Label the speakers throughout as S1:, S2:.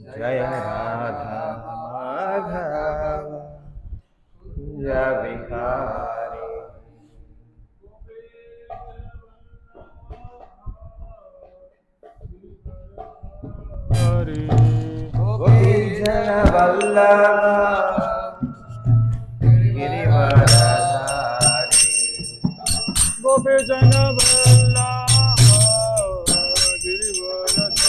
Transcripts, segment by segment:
S1: जय राधा माधव जय बिहारी। गोपी जन वल्लभ गिरिवरधारी।
S2: गोपी जन वल्लभ गिरिवरधारी।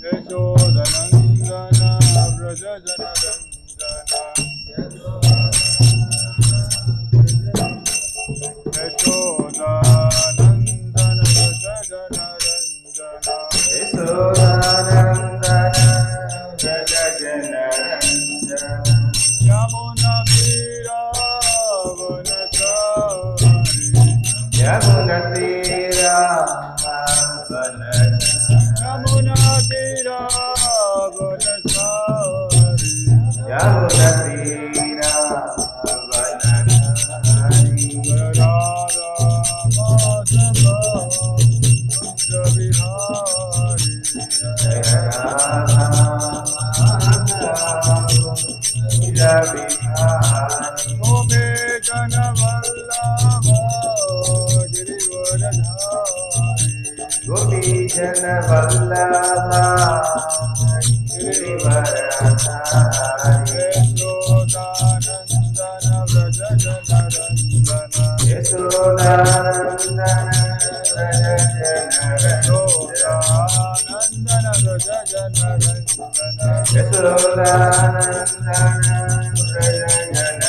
S2: यशोदनन्दन व्रज जनरञ्जन यशोदानन्दन व्रज जनरञ्जन
S1: यशोदानन्दन व्रज जनरञ्जन
S2: यमुनतीरावनचारि यमुनतीरावनचारि राधा माधव कुञ्ज विहारी गोपी जन वल्लभ गिरिवरधारी
S1: गोपी जन वल्लभ गिरिवरधारी।
S2: यशोदानन्दन व्रज जनरञ्जन
S1: यशोदानन्दन व्रज जनरञ्जन
S2: यशोदानन्दन व्रज जनरञ्जन
S1: यशोदानन्दन व्रज जनरञ्जन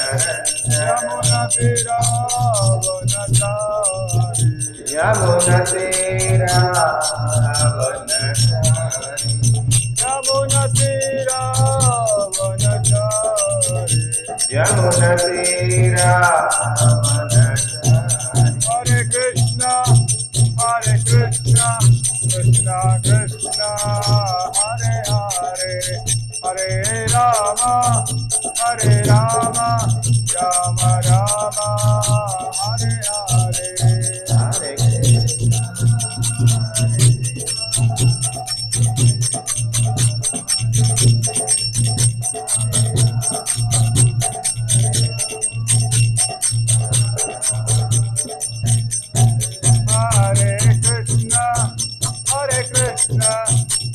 S2: यमुनतीरावनचारि
S1: यमुनतीरावनचारि
S2: यमुनतीरावनचारि
S1: यमुनतीरावनचारि।
S2: हरे कृष्णा कृष्णा कृष्णा हरे हरे हरे राम राम राम हरे हरे
S1: हरे कृष्ण
S2: हरे कृष्णा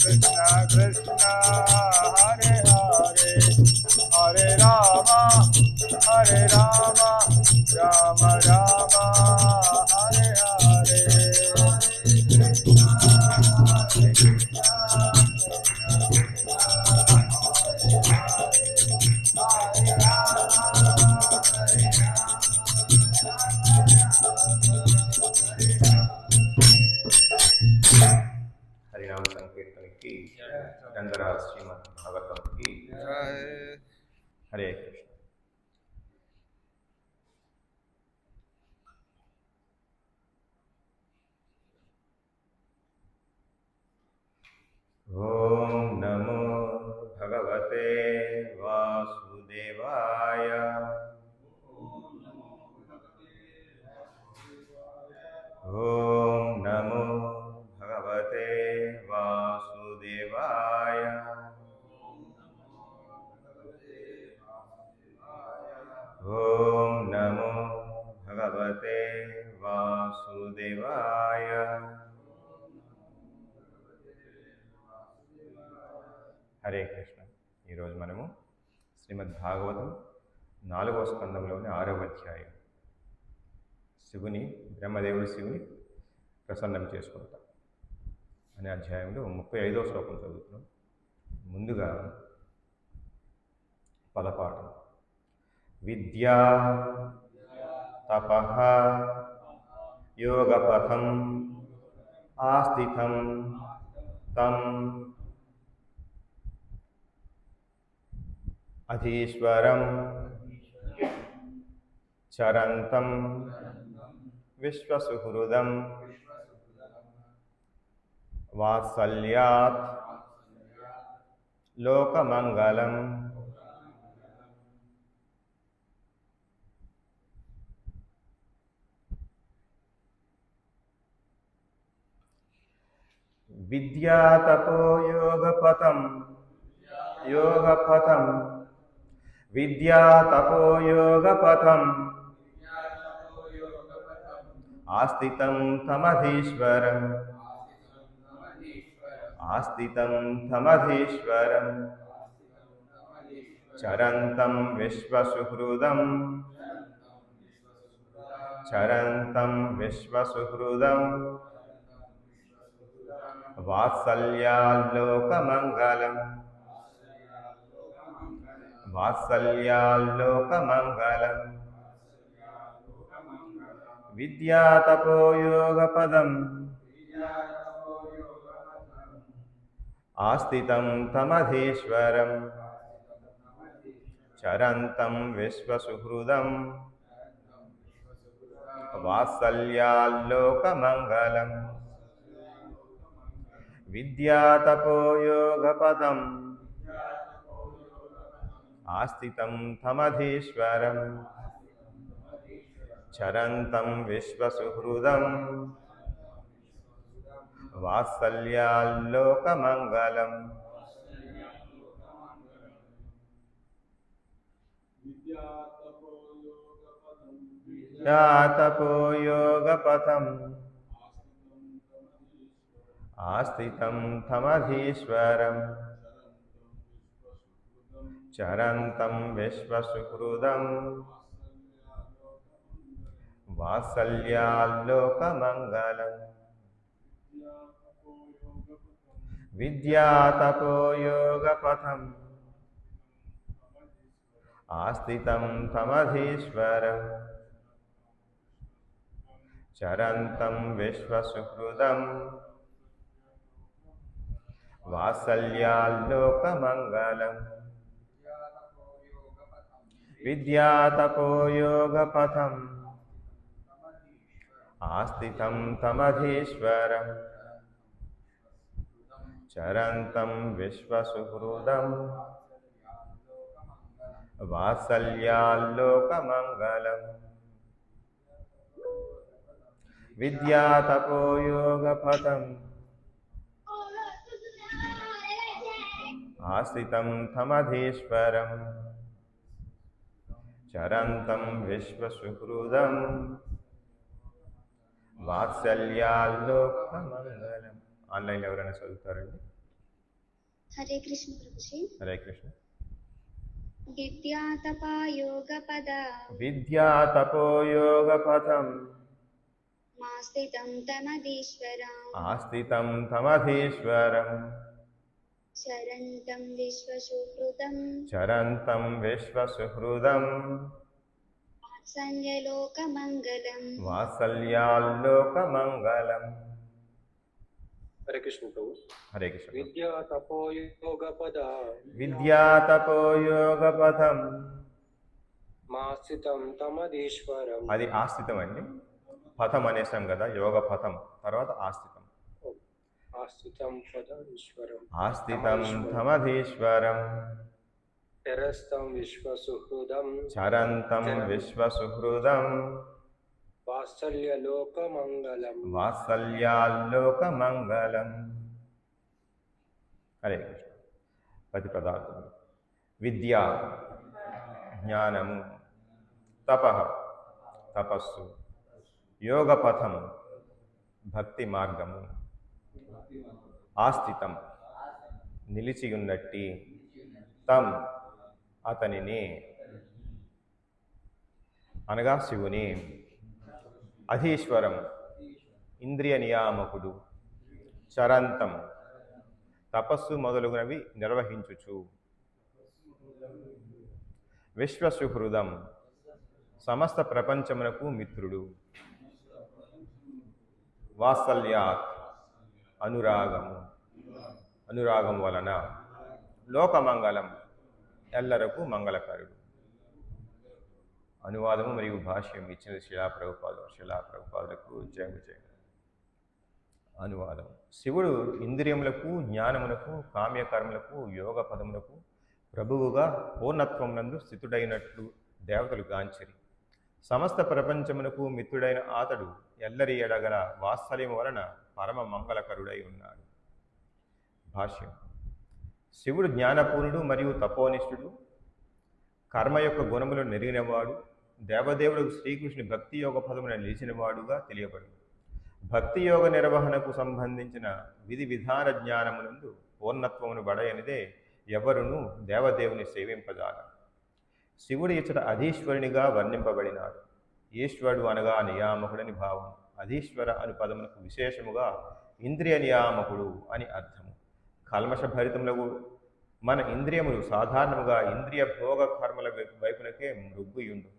S2: कृष्णा कृष्णा हरे हरे हरे राम राम राम हरे हरे
S1: हरिनाम संकीर्तन की गंधराज श्रीमद् भागवतम की हरे कृष्ण। ओम नमो भगवते वासुदेवाय। ओम नमो भगवते वासुदेवाय। ओम नमो भगवते वासुदेवाय। హరే కృష్ణ. ఈరోజు మనము శ్రీమద్ భాగవతం 4వ స్కందంలోని 6వ అధ్యాయం శివుని బ్రహ్మదేవుడు శివుని ప్రసన్నం చేసుకుంటాం అనే అధ్యాయంలో 35వ శ్లోకం చదువుతున్నాం. ముందుగా పదపాఠం. విద్యా తపః యోగపథం ఆస్థితం తం అధీశ్వరం చరంతం విశ్వసుహృదం వాత్సల్యాత్ లోకమంగళం. విద్యా తపో యోగపథం విద్యా తపో యోగపథం ఆస్థితం తమధీశ్వరం చరంతం విశ్వసుహృదం వాత్సల్యాల్లోకమంగళం విద్యా తపో యోగపదం ఆస్థితం తమధీశ్వరం చరంతం విశ్వసుహృదం వాత్సల్యాల్లోకమంగళం విద్యా తపో యోగపదం ఆస్థితం తమధీశ్వరం చరంతం విశ్వసుహృదం వాత్సల్యాల్లోకమంగళం విద్యా తపో యోగపథం ఆస్థితం తమధీశ్వరం చరంతం విశ్వసుహృదం వాత్సల్యాల్లోకమంగళం విద్యా తపో యోగపథం ఆస్థితం తమధీశ్వరం చరంతం విశ్వసుహృదం వాత్సల్యాల్లోకమంగళం విద్యా తపో యోగపథం ఆస్థితం తమధీశ్వరం చరంతం విశ్వసుహృదం వాత్సల్యాల్లోకమంగళం విద్యా తపో యోగపథం ఆస్థితం తమధీశ్వరం చరంతం విశ్వసుహృదం వాత్సల్యాల్లోకమంగళం. ఆన్లైన్లో ఎవరైనా చదువుతారండి?
S3: హరే కృష్ణ ప్రభుజీ.
S1: హరే కృష్ణ.
S3: విద్యా
S1: తపో యోగపథం
S3: ఆస్థితం
S1: తమధీశ్వరం చరంతం విశ్వసుహృదం వాత్సల్యాల్లోకమంగళం.
S4: హరే కృష్ణ ప్రభు.
S1: హరే కృష్ణ.
S4: విద్యా
S1: తపో యోగపథం
S4: మాస్థితం తమధీశ్వరం.
S1: అది ఆస్థితం అండి. పథం అనేసాం కదా, యోగ పథం తర్వాత ఆస్థితం. ఆస్థితం తమధీశ్వరం
S4: చరస్తం విశ్వసుహృదం
S1: చరంతం విశ్వసుహృదం వాత్సల్యాల్లోకమంగళం. హరే కృష్ణ. ప్రతి పదార్థం విద్య జ్ఞానము, తపస్సు, యోగపథము భక్తి మార్గము, ఆస్థితం నిలిచియున్నట్టి, తం అతనిని అనగా శివుని, అధీశ్వరం ఇంద్రియ నియామకుడు, చరంతం తపస్సు మొదలుగునవి నిర్వహించుచు, విశ్వసుహృదం సమస్త ప్రపంచమునకు మిత్రుడు, వాత్సల్యాత్ అనురాగం వలన, లోకమంగళం ఎల్లరకు మంగళకరుడు. అనువాదము మరియు భాష్యం ఇచ్చినది శిలాప్రభుపాదులకు జయము జయ. అనువాదం. శివుడు ఇంద్రియములకు, జ్ఞానమునకు, కామ్యకర్మలకు, యోగ పదములకు ప్రభువుగా పూర్ణత్వం నందు స్థితుడైనట్లు దేవతలు గాంచిరి. సమస్త ప్రపంచమునకు మిత్రుడైన అతడు ఎల్లరి ఎడగల వాత్సల్యం వలన పరమ మంగళకరుడై ఉన్నాడు. భాష్యం. శివుడు జ్ఞానపూర్ణుడు మరియు తపోనిష్ఠుడు, కర్మ యొక్క గుణములను నెరిగినవాడు, దేవదేవుడు శ్రీకృష్ణుని భక్తి యోగ పదమున నిలిచినవాడుగా తెలియబడు. భక్తి యోగ నిర్వహణకు సంబంధించిన విధి విధాన జ్ఞానమునందు పూర్ణత్వమును బడయనిదే ఎవరును దేవదేవుని సేవింపజాల. శివుడు ఇచ్చట అధీశ్వరునిగా వర్ణింపబడినాడు. ఈశ్వరుడు అనగా నియామకుడని భావం. అధీశ్వర అను పదమునకు విశేషముగా ఇంద్రియ నియామకుడు అని అర్థము. కల్మషభరితములకు మన ఇంద్రియములు సాధారణముగా ఇంద్రియ భోగ కర్మల వైపునకే మృగ్గుయుండు.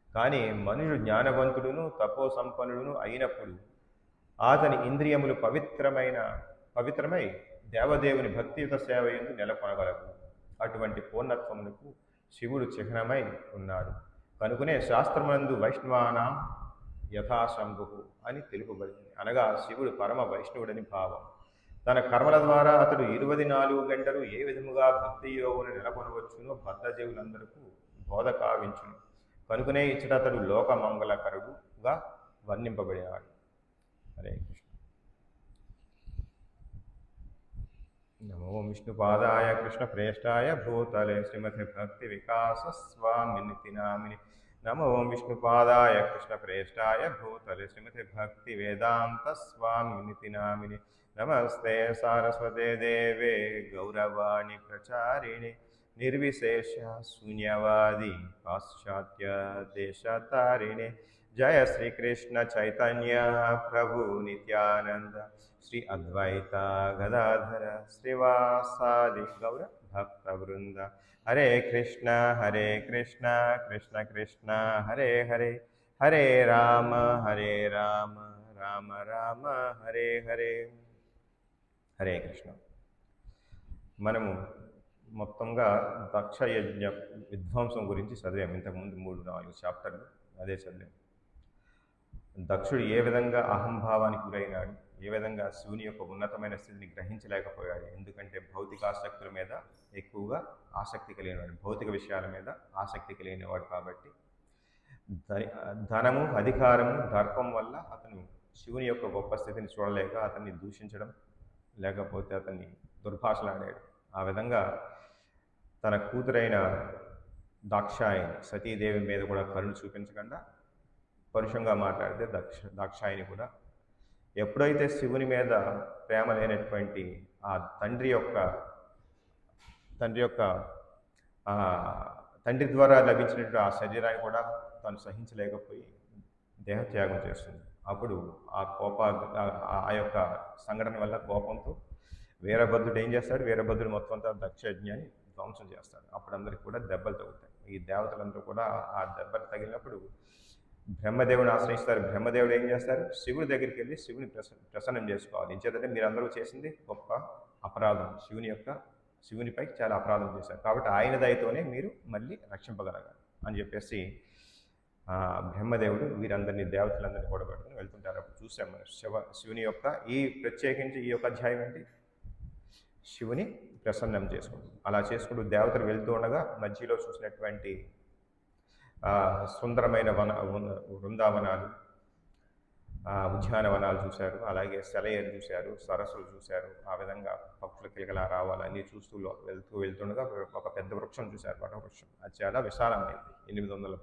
S1: కానీ మనుషుడు జ్ఞానవంతుడును తపో సంపన్నుడును అయినప్పుడు అతని ఇంద్రియములు పవిత్రమై దేవదేవుని భక్తియుత సేవ యందు నెలకొనగలవు. అటువంటి పూర్ణత్వమునకు శివుడు చిహ్నమై ఉన్నాడు. కనుకనే శాస్త్రమునందు వైష్ణవానాం యథాశంభు అని తెలుపబడింది. అనగా శివుడు పరమ వైష్ణవుడని భావం. తన కర్మల ద్వారా అతడు 24 గంటలు ఏ విధముగా భక్తి యోగును నెలకొనవచ్చునో బద్ధజీవులందరకు బోధ కావించును. కనుకనే ఇచ్చట అతడు లోకమంగళకరుడుగా వర్ణింపబడినాడు. హరే కృష్ణ. నమో విష్ణుపాదాయ కృష్ణ ప్రేష్టాయ భూతలే శ్రీమతి భక్తి వికాస స్వామినితి నామిని. నమో విష్ణుపాదాయ కృష్ణ ప్రేష్టాయ భూతలే శ్రీమతి భక్తి వేదాంత స్వామినితి నామిని. నమస్తే సారస్వతే దేవే గౌరవాణి ప్రచారిణి నిర్విశేష శూన్యవాది పాశ్చాత్య దేశతారిణి. జయ శ్రీకృష్ణ చైతన్య ప్రభు నిత్యానంద శ్రీ అద్వైత గదాధర శ్రీవాసాది గౌర భక్త వృంద. హరే కృష్ణ కృష్ణ కృష్ణ హరే హరే, హరే రామ రామ రామ హరే హరే. హరే కృష్ణ. మనము మొత్తంగా దక్ష యజ్ఞ విధ్వంసం గురించి చదివాము. ఇంతకుముందు 3-4 చాప్టర్లు అదే చదివాము. దక్షుడు ఏ విధంగా అహంభావానికి గురైనాడు, ఏ విధంగా శివుని యొక్క ఉన్నతమైన స్థితిని గ్రహించలేకపోయాడు. ఎందుకంటే భౌతిక ఆసక్తుల మీద ఎక్కువగా ఆసక్తి కలిగినవాడు, భౌతిక విషయాల మీద ఆసక్తి కలిగినవాడు. కాబట్టి ధనము, అధికారము, దర్పం వల్ల అతను శివుని యొక్క గొప్ప స్థితిని చూడలేక అతన్ని దూషించడం, లేకపోతే అతన్ని దుర్భాషలాడాడు. ఆ విధంగా తన కూతురైన దాక్షాయిని సతీదేవి మీద కూడా కరుణ చూపించకుండా పరుషంగా మాట్లాడితే దాక్షాయిని కూడా ఎప్పుడైతే శివుని మీద ప్రేమ లేనటువంటి ఆ తండ్రి ద్వారా లభించినటువంటి ఆ శరీరాన్ని కూడా తను సహించలేకపోయి దేహత్యాగం చేస్తుంది. అప్పుడు ఆ యొక్క సంఘటన వల్ల కోపంతో వీరభద్రుడు ఏం చేస్తాడు, వీరభద్రుడు మొత్తం అంతా దక్షయజ్ఞాన్ని ధ్వంసం చేస్తాడు. అప్పుడు అందరికి కూడా దెబ్బలు తగులుతాయి. ఈ దేవతలందరూ కూడా ఆ దెబ్బలు తగిలినప్పుడు బ్రహ్మదేవుని ఆశ్రయిస్తారు. బ్రహ్మదేవుడు ఏం చేస్తారు, శివుడి దగ్గరికి వెళ్ళి శివుని ప్రసన్నం చేసుకోవాలి. ఇంచేతంటే మీరు అందరూ చేసింది గొప్ప అపరాధం, శివునిపై చాలా అపరాధం చేశారు, కాబట్టి ఆయన దయతోనే మీరు మళ్ళీ రక్షింపగలగాలి అని చెప్పేసి బ్రహ్మదేవుడు వీరందరినీ దేవతలందరినీ కూడా పట్టుకుని వెళ్తుంటారు. అప్పుడు చూసాం మనం శివుని యొక్క ప్రత్యేకించి ఈ యొక్క అధ్యాయం ఏంటి, శివుని ప్రసన్నం చేసుకుంటూ అలా చేసుకుంటూ దేవతలు వెళ్తూ ఉండగా మధ్యలో చూసినటువంటి సుందరమైన వృందావనాలు, ఉద్యానవనాలు చూశారు. అలాగే సెలయేరు చూశారు, సరస్సులు చూశారు. ఆ విధంగా పక్షుల కిలకలా రావాలన్నీ చూస్తూ వెళ్తుండగా ఒక పెద్ద వృక్షం చూశారు, వటవృక్షం. అది చాలా విశాలమైంది. 800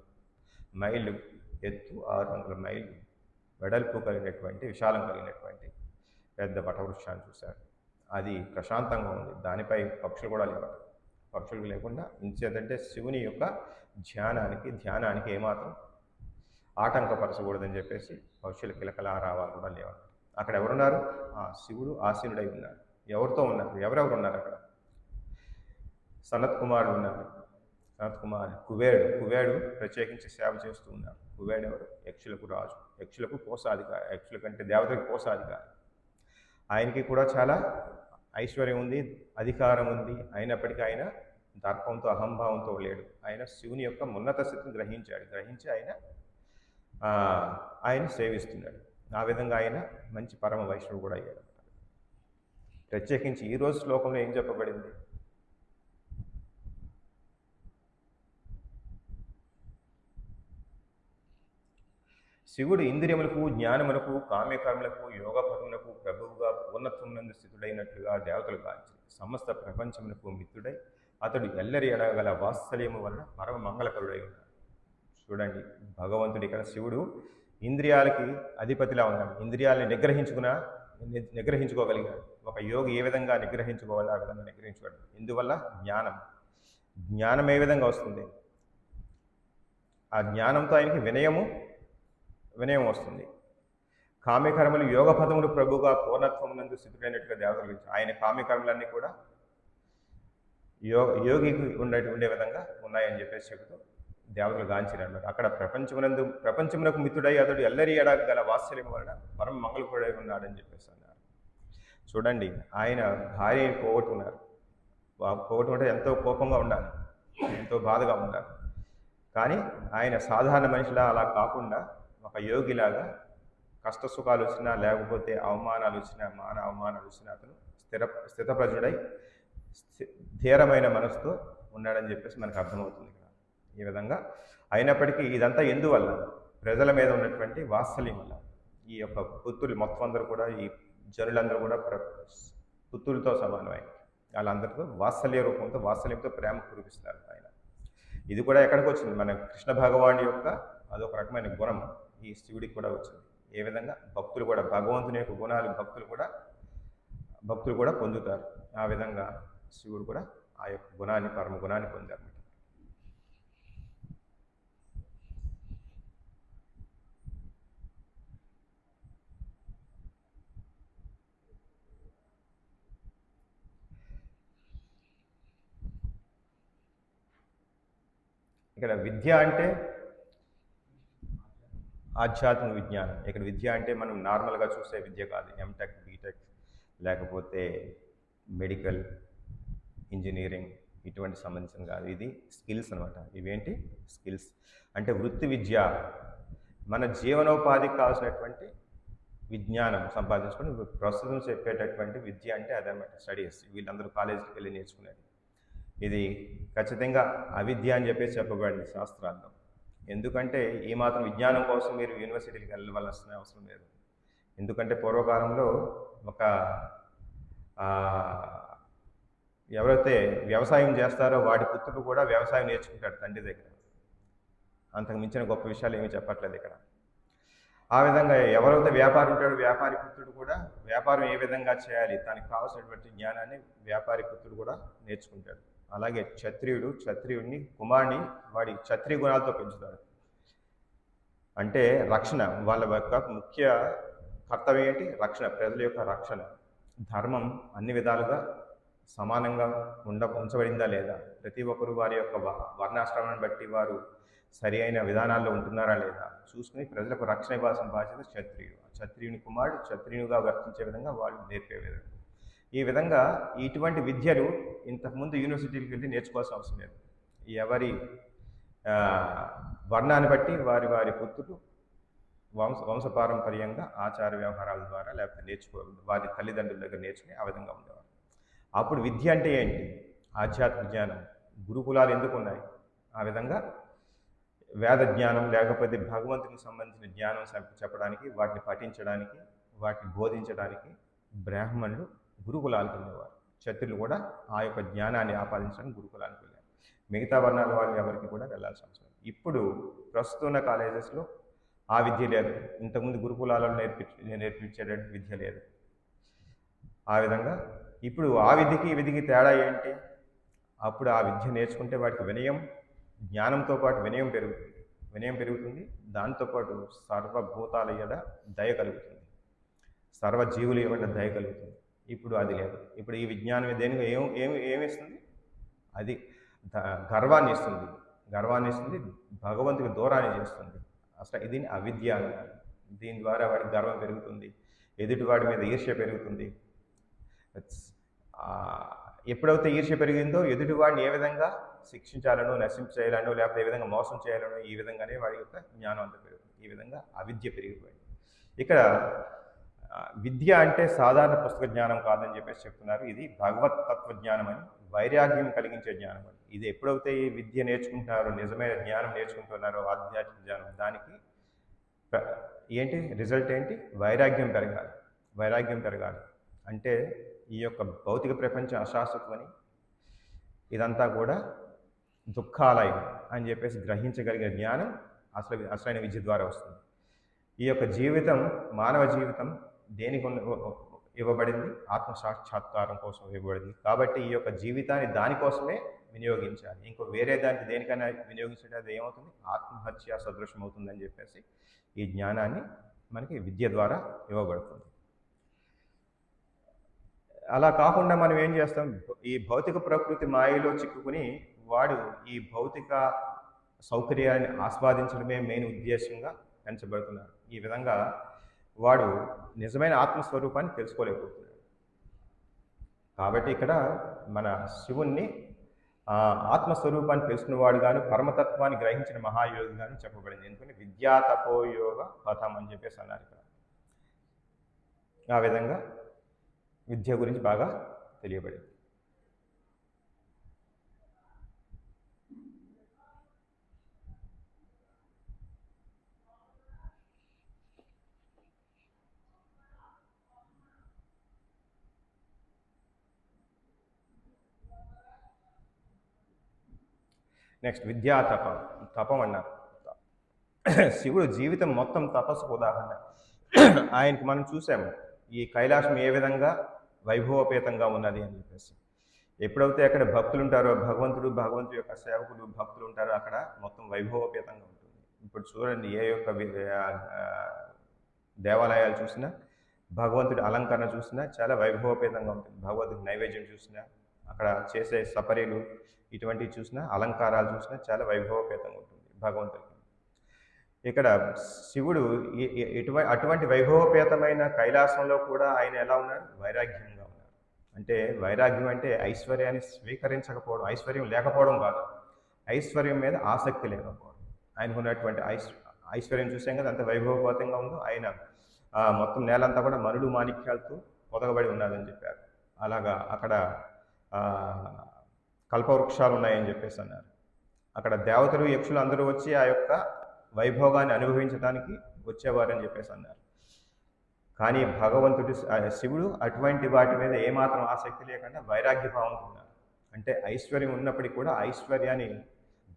S1: మైళ్ళు ఎత్తు, 600 మైళ్ళు వెడల్పు కలిగినటువంటి, విశాలం కలిగినటువంటి పెద్ద వటవృక్షాన్ని చూశారు. అది ప్రశాంతంగా ఉంది. దానిపై పక్షులు కూడా లేవు. పక్షులు లేకుండా ఇంచేదంటే శివుని యొక్క ధ్యానానికి ఏమాత్రం ఆటంకపరచకూడదని చెప్పేసి పక్షుల కిలకలా రావాలి కూడా లేవన్నారు. అక్కడ ఎవరున్నారు, శివుడు ఆసీనుడై ఉన్నారు. ఎవరితో ఉన్నారు, ఎవరెవరు ఉన్నారు అక్కడ? సనత్ కుమారుడు ఉన్నారు. సనత్ కుమార్ కుబేరుడు ప్రత్యేకించి సేవ చేస్తూ ఉన్నారు. కుబేరుడు ఎవరు? యక్షులకు రాజు, యక్షులకు కోశాధికారి, యక్షుల కంటే దేవతలకు కోశాధికారి. ఆయనకి కూడా చాలా ఐశ్వర్యం ఉంది, అధికారం ఉంది. అయినప్పటికీ ఆయన దర్పంతో అహంభావంతో లేడు. ఆయన శివుని యొక్క ఉన్నత స్థితిని గ్రహించి ఆయన సేవిస్తున్నాడు. ఆ విధంగా ఆయన మంచి పరమ వైష్ణవుడు కూడా అయ్యాడు. ప్రత్యేకించి ఈరోజు శ్లోకంలో ఏం చెప్పబడింది, శివుడు ఇంద్రియములకు, జ్ఞానములకు, కామ్యకర్మలకు, యోగపదములకు ప్రభువుగా పూర్ణత్వమునందు స్థితుడైనట్లుగా దేవతలు గాంచి సమస్త ప్రపంచమునకు మిత్రుడై అతడు ఎల్లరి ఎడగల వాత్సల్యము వలన పరమ మంగళకరుడై ఉన్నాడు. చూడండి, భగవంతుడు ఇక్కడ శివుడు ఇంద్రియాలకి అధిపతిలా ఉన్నాడు. ఇంద్రియాలని నిగ్రహించుకోగలిగాడు. ఒక యోగి ఏ విధంగా నిగ్రహించుకోవాలో ఆ విధంగా నిగ్రహించుకోవాలి. ఇందువల్ల జ్ఞానం ఏ విధంగా వస్తుంది? ఆ జ్ఞానంతో ఆయనకి వినయం వస్తుంది. కామ్యకర్మలు, యోగపదములు ప్రభుగా పూర్ణత్వమునందు స్థితుడైనట్టుగా దేవతల గురించి ఆయన కామ్యకర్మలన్నీ కూడా యోగికి ఉండే విధంగా ఉన్నాయని చెప్పేసి చెబుతూ దేవతలు గాంచిన అన్నమాట. అక్కడ ప్రపంచమునకు మిత్రుడై అతడు ఎల్లరి ఎడగల వాత్సల్యం వలన పరమ మంగళకుడై ఉన్నాడని చెప్పేసి అన్నారు. చూడండి, ఆయన భార్యని పోగొట్టుకున్నారు. పోగొట్టుకుంటే ఎంతో కోపంగా ఉండాలి, ఎంతో బాధగా ఉండాలి. కానీ ఆయన సాధారణ మనిషిలా అలా కాకుండా ఒక యోగిలాగా కష్ట సుఖాలు వచ్చినా, లేకపోతే అవమానాలు వచ్చినా, అవమానాలు వచ్చినా అతను స్థితప్రజుడై ధీరమైన మనసుతో ఉన్నాడని చెప్పేసి మనకు అర్థమవుతుంది ఇక్కడ. ఈ విధంగా అయినప్పటికీ ఇదంతా ఎందువల్ల? ప్రజల మీద ఉన్నటువంటి వాత్సల్యం వల్ల. ఈ యొక్క పుత్రులు మొత్తం అందరూ కూడా, ఈ జనులందరూ కూడా పుత్రులతో సమానమై వాళ్ళందరితో వాత్సల్యంతో ప్రేమ కురిపిస్తారు ఆయన. ఇది కూడా ఎక్కడికి వచ్చింది? మన కృష్ణ భగవానుడి యొక్క అదొక రకమైన గుణం ఈ శివుడికి కూడా వచ్చింది. ఏ విధంగా భక్తులు కూడా భగవంతుని యొక్క గుణాలు భక్తులు కూడా పొందుతారు. ఆ విధంగా శివుడు కూడా ఆ యొక్క పరమ గుణాన్ని పొందారు. ఇక్కడ విద్య అంటే ఆధ్యాత్మిక విజ్ఞానం. ఇక్కడ విద్య అంటే మనం నార్మల్గా చూసే విద్య కాదు. ఎంటెక్, బీటెక్, లేకపోతే మెడికల్, ఇంజనీరింగ్ ఇటువంటి సంబంధించిన కాదు. ఇది స్కిల్స్ అనమాట. ఇవేంటి? స్కిల్స్ అంటే వృత్తి విద్య. మన జీవనోపాధికి కావాల్సినటువంటి విజ్ఞానం సంపాదించుకొని ప్రస్తుతం చెప్పేటటువంటి విద్య అంటే అదనమాట. స్టడీస్ వీళ్ళందరూ కాలేజీకి వెళ్ళి నేర్చుకునేది. ఇది ఖచ్చితంగా అవిద్య అని చెప్పేసి చెప్పబడింది శాస్త్రాల్లో. ఎందుకంటే ఈ మాత్రం విజ్ఞానం కోసం మీరు యూనివర్సిటీకి వెళ్ళవలసిన అవసరం లేదు. ఎందుకంటే పూర్వకాలంలో ఒక ఎవరైతే వ్యవసాయం చేస్తారో వాడి పుత్రుడు కూడా వ్యవసాయం నేర్చుకుంటాడు తండ్రి దగ్గర. అంతకు మించిన గొప్ప విషయాలు ఏమీ చెప్పట్లేదు ఇక్కడ. ఆ విధంగా ఎవరైతే వ్యాపారి ఉంటాడో వ్యాపారి పుత్రుడు కూడా వ్యాపారం ఏ విధంగా చేయాలి, తనకు కావాల్సినటువంటి జ్ఞానాన్ని వ్యాపారి పుత్రుడు కూడా నేర్చుకుంటాడు. అలాగే క్షత్రియుడిని కుమారుని వాడి క్షత్రియ గుణాలతో పెంచుతాడు. అంటే రక్షణ, వాళ్ళ యొక్క ముఖ్య కర్తవ్యం ఏంటి? రక్షణ, ప్రజల యొక్క రక్షణ. ధర్మం అన్ని విధాలుగా సమానంగా ఉంచబడిందా లేదా, ప్రతి ఒక్కరు వారి యొక్క వర్ణాశ్రమాన్ని బట్టి వారు సరి అయిన విధానాల్లో ఉంటున్నారా లేదా చూసుకుని ప్రజలకు రక్షణ ఇవ్వాల్సిన బాధ్యత క్షత్రియుని కుమారుడు క్షత్రియునిగా వర్తించే విధంగా వాళ్ళు నేర్పే విధంగా. ఈ విధంగా ఇటువంటి విద్యలు ఇంతకుముందు యూనివర్సిటీలకు వెళ్ళి నేర్చుకోవాల్సిన అవసరం లేదు. ఎవరి వర్ణాన్ని బట్టి వారి పుత్రులు వంశపారంపర్యంగా ఆచార వ్యవహారాల ద్వారా లేకపోతే వారి తల్లిదండ్రుల దగ్గర నేర్చుకుని ఆ విధంగా ఉండేవారు. అప్పుడు విద్య అంటే ఏంటి? ఆధ్యాత్మిక జ్ఞానం. గురుకులాలు ఎందుకు ఉన్నాయి? ఆ విధంగా వేద జ్ఞానం లేకపోతే భగవంతునికి సంబంధించిన జ్ఞానం చెప్పడానికి, వాటిని పఠించడానికి, వాటిని బోధించడానికి బ్రాహ్మణులు గురుకులాలకు వెళ్ళేవారు. క్షత్రులు కూడా ఆ యొక్క జ్ఞానాన్ని ఆపాదించడానికి గురుకులానికి వెళ్ళారు. మిగతా వర్ణాల వాళ్ళు ఎవరికి కూడా వెళ్ళాల్సిన అవసరం. ఇప్పుడు ప్రస్తుత కాలేజెస్లో ఆ విద్య లేదు. ఇంతకుముందు గురుకులాలలో నేర్పించేటువంటి విద్య లేదు. ఆ విధంగా ఇప్పుడు ఆ విద్యకి ఈ విద్యకి తేడా ఏంటి? అప్పుడు ఆ విద్య నేర్చుకుంటే వాటికి జ్ఞానంతో పాటు వినయం పెరుగుతుంది. దాంతోపాటు సర్వభూతాల ఎడ దయ కలుగుతుంది, సర్వజీవుల ఎడ దయ కలుగుతుంది. ఇప్పుడు అది లేదు. ఇప్పుడు ఈ విజ్ఞానం దేనికి ఏమిస్తుంది? అది గర్వాన్ని ఇస్తుంది, భగవంతుడికి దూరాన్ని చేస్తుంది. అసలు ఇది అవిద్య అన్నారు. దీని ద్వారా వాడికి గర్వం పెరుగుతుంది, ఎదుటివాడి మీద ఈర్ష్య పెరుగుతుంది. ఎప్పుడైతే ఈర్ష్య పెరిగిందో ఎదుటివాడిని ఏ విధంగా శిక్షించాలనో, నశించేయాలనో, లేకపోతే ఏ విధంగా మోసం చేయాలనో ఈ విధంగానే వాడి యొక్క జ్ఞానం అంతా పెరుగుతుంది. ఈ విధంగా అవిద్య పెరిగిపోయింది. ఇక్కడ విద్య అంటే సాధారణ పుస్తక జ్ఞానం కాదని చెప్పేసి చెప్తున్నారు. ఇది భగవత్ తత్వ జ్ఞానం అని, వైరాగ్యం కలిగించే జ్ఞానం అని. ఇది ఎప్పుడైతే ఈ విద్య నేర్చుకుంటున్నారో, నిజమైన జ్ఞానం నేర్చుకుంటున్నారో, ఆధ్యాత్మిక జ్ఞానం, దానికి ఏంటి రిజల్ట్ ఏంటి? వైరాగ్యం పెరగాలి. వైరాగ్యం పెరగాలి అంటే ఈ యొక్క భౌతిక ప్రపంచం అశాశ్వతమని, ఇదంతా కూడా దుఃఖాలయం అని చెప్పేసి గ్రహించగలిగే జ్ఞానం అసలైన విద్య ద్వారా వస్తుంది. ఈ యొక్క జీవితం, మానవ జీవితం దేనికి ఇవ్వబడింది? ఆత్మ సాక్షాత్కారం కోసం ఇవ్వబడింది. కాబట్టి ఈ యొక్క జీవితాన్ని దానికోసమే వినియోగించాలి. ఇంకో వేరే దానికి దేనికైనా వినియోగించడం అది ఏమవుతుంది? ఆత్మహత్య సదృశం అవుతుందని చెప్పేసి ఈ జ్ఞానాన్ని మనకి విద్య ద్వారా ఇవ్వబడుతుంది. అలా కాకుండా మనం ఏం చేస్తాం? ఈ భౌతిక ప్రకృతి మాయలో చిక్కుకుని వాడు ఈ భౌతిక సౌకర్యాన్ని ఆస్వాదించడమే మెయిన్ ఉద్దేశంగా పెంచబడుతున్నారు. ఈ విధంగా వాడు నిజమైన ఆత్మస్వరూపాన్ని తెలుసుకోలేకపోతున్నాడు. కాబట్టి ఇక్కడ మన శివుణ్ణి ఆత్మస్వరూపాన్ని తెలుసుకున్నవాడు గాను, పరమతత్వాన్ని గ్రహించిన మహాయోగి గాను చెప్పబడింది. ఎందుకంటే విద్యా తపోయోగ పథం అని చెప్పేసి అన్నారు ఇక్కడ. ఆ విధంగా విద్య గురించి బాగా తెలియబడింది. నెక్స్ట్ విద్యా తపం అన్నారు. శివుడు జీవితం మొత్తం తపస్సుకు ఉదాహరణ. ఆయనకి మనం చూసాము ఈ కైలాసం ఏ విధంగా వైభవోపేతంగా ఉన్నది అని చెప్పేసి. ఎప్పుడైతే అక్కడ భక్తులు ఉంటారో, భగవంతుడు యొక్క సేవకులు భక్తులు ఉంటారో అక్కడ మొత్తం వైభవోపేతంగా ఉంటుంది. ఇప్పుడు చూడండి, ఏ యొక్క దేవాలయాలు చూసినా, భగవంతుడి అలంకరణ చూసినా చాలా వైభవోపేతంగా ఉంటుంది. భగవంతుడి నైవేద్యం చూసినా, అక్కడ చేసే సపరీలు ఇటువంటివి చూసినా, అలంకారాలు చూసినా చాలా వైభవోపేతంగా ఉంటుంది భగవంతుడికి. ఇక్కడ శివుడు అటువంటి వైభవోపేతమైన కైలాసంలో కూడా ఆయన ఎలా ఉన్నారు? వైరాగ్యంగా ఉన్నారు. అంటే వైరాగ్యం అంటే ఐశ్వర్యాన్ని స్వీకరించకపోవడం, ఐశ్వర్యం లేకపోవడం కాదు, ఐశ్వర్యం మీద ఆసక్తి లేకపోవడం. ఆయనకు ఉన్నటువంటి ఐశ్వర్యం చూసాం కదా, అంత వైభవోపేతంగా ఉందో. ఆయన మొత్తం నేలంతా కూడా మనులు మాణిక్యాలతో పొదగబడి ఉన్నదని చెప్పారు. అలాగా అక్కడ కల్పవృక్షాలు ఉన్నాయని చెప్పేసి అన్నారు. అక్కడ దేవతలు, యక్షులు అందరూ వచ్చి ఆ యొక్క వైభోగాన్ని అనుభవించడానికి వచ్చేవారని చెప్పేసి అన్నారు. కానీ భగవంతుడు శివుడు అటువంటి వాటి మీద ఏమాత్రం ఆసక్తి లేకుండా వైరాగ్యభావంతో ఉన్నారు. అంటే ఐశ్వర్యం ఉన్నప్పటికీ కూడా ఐశ్వర్యాన్ని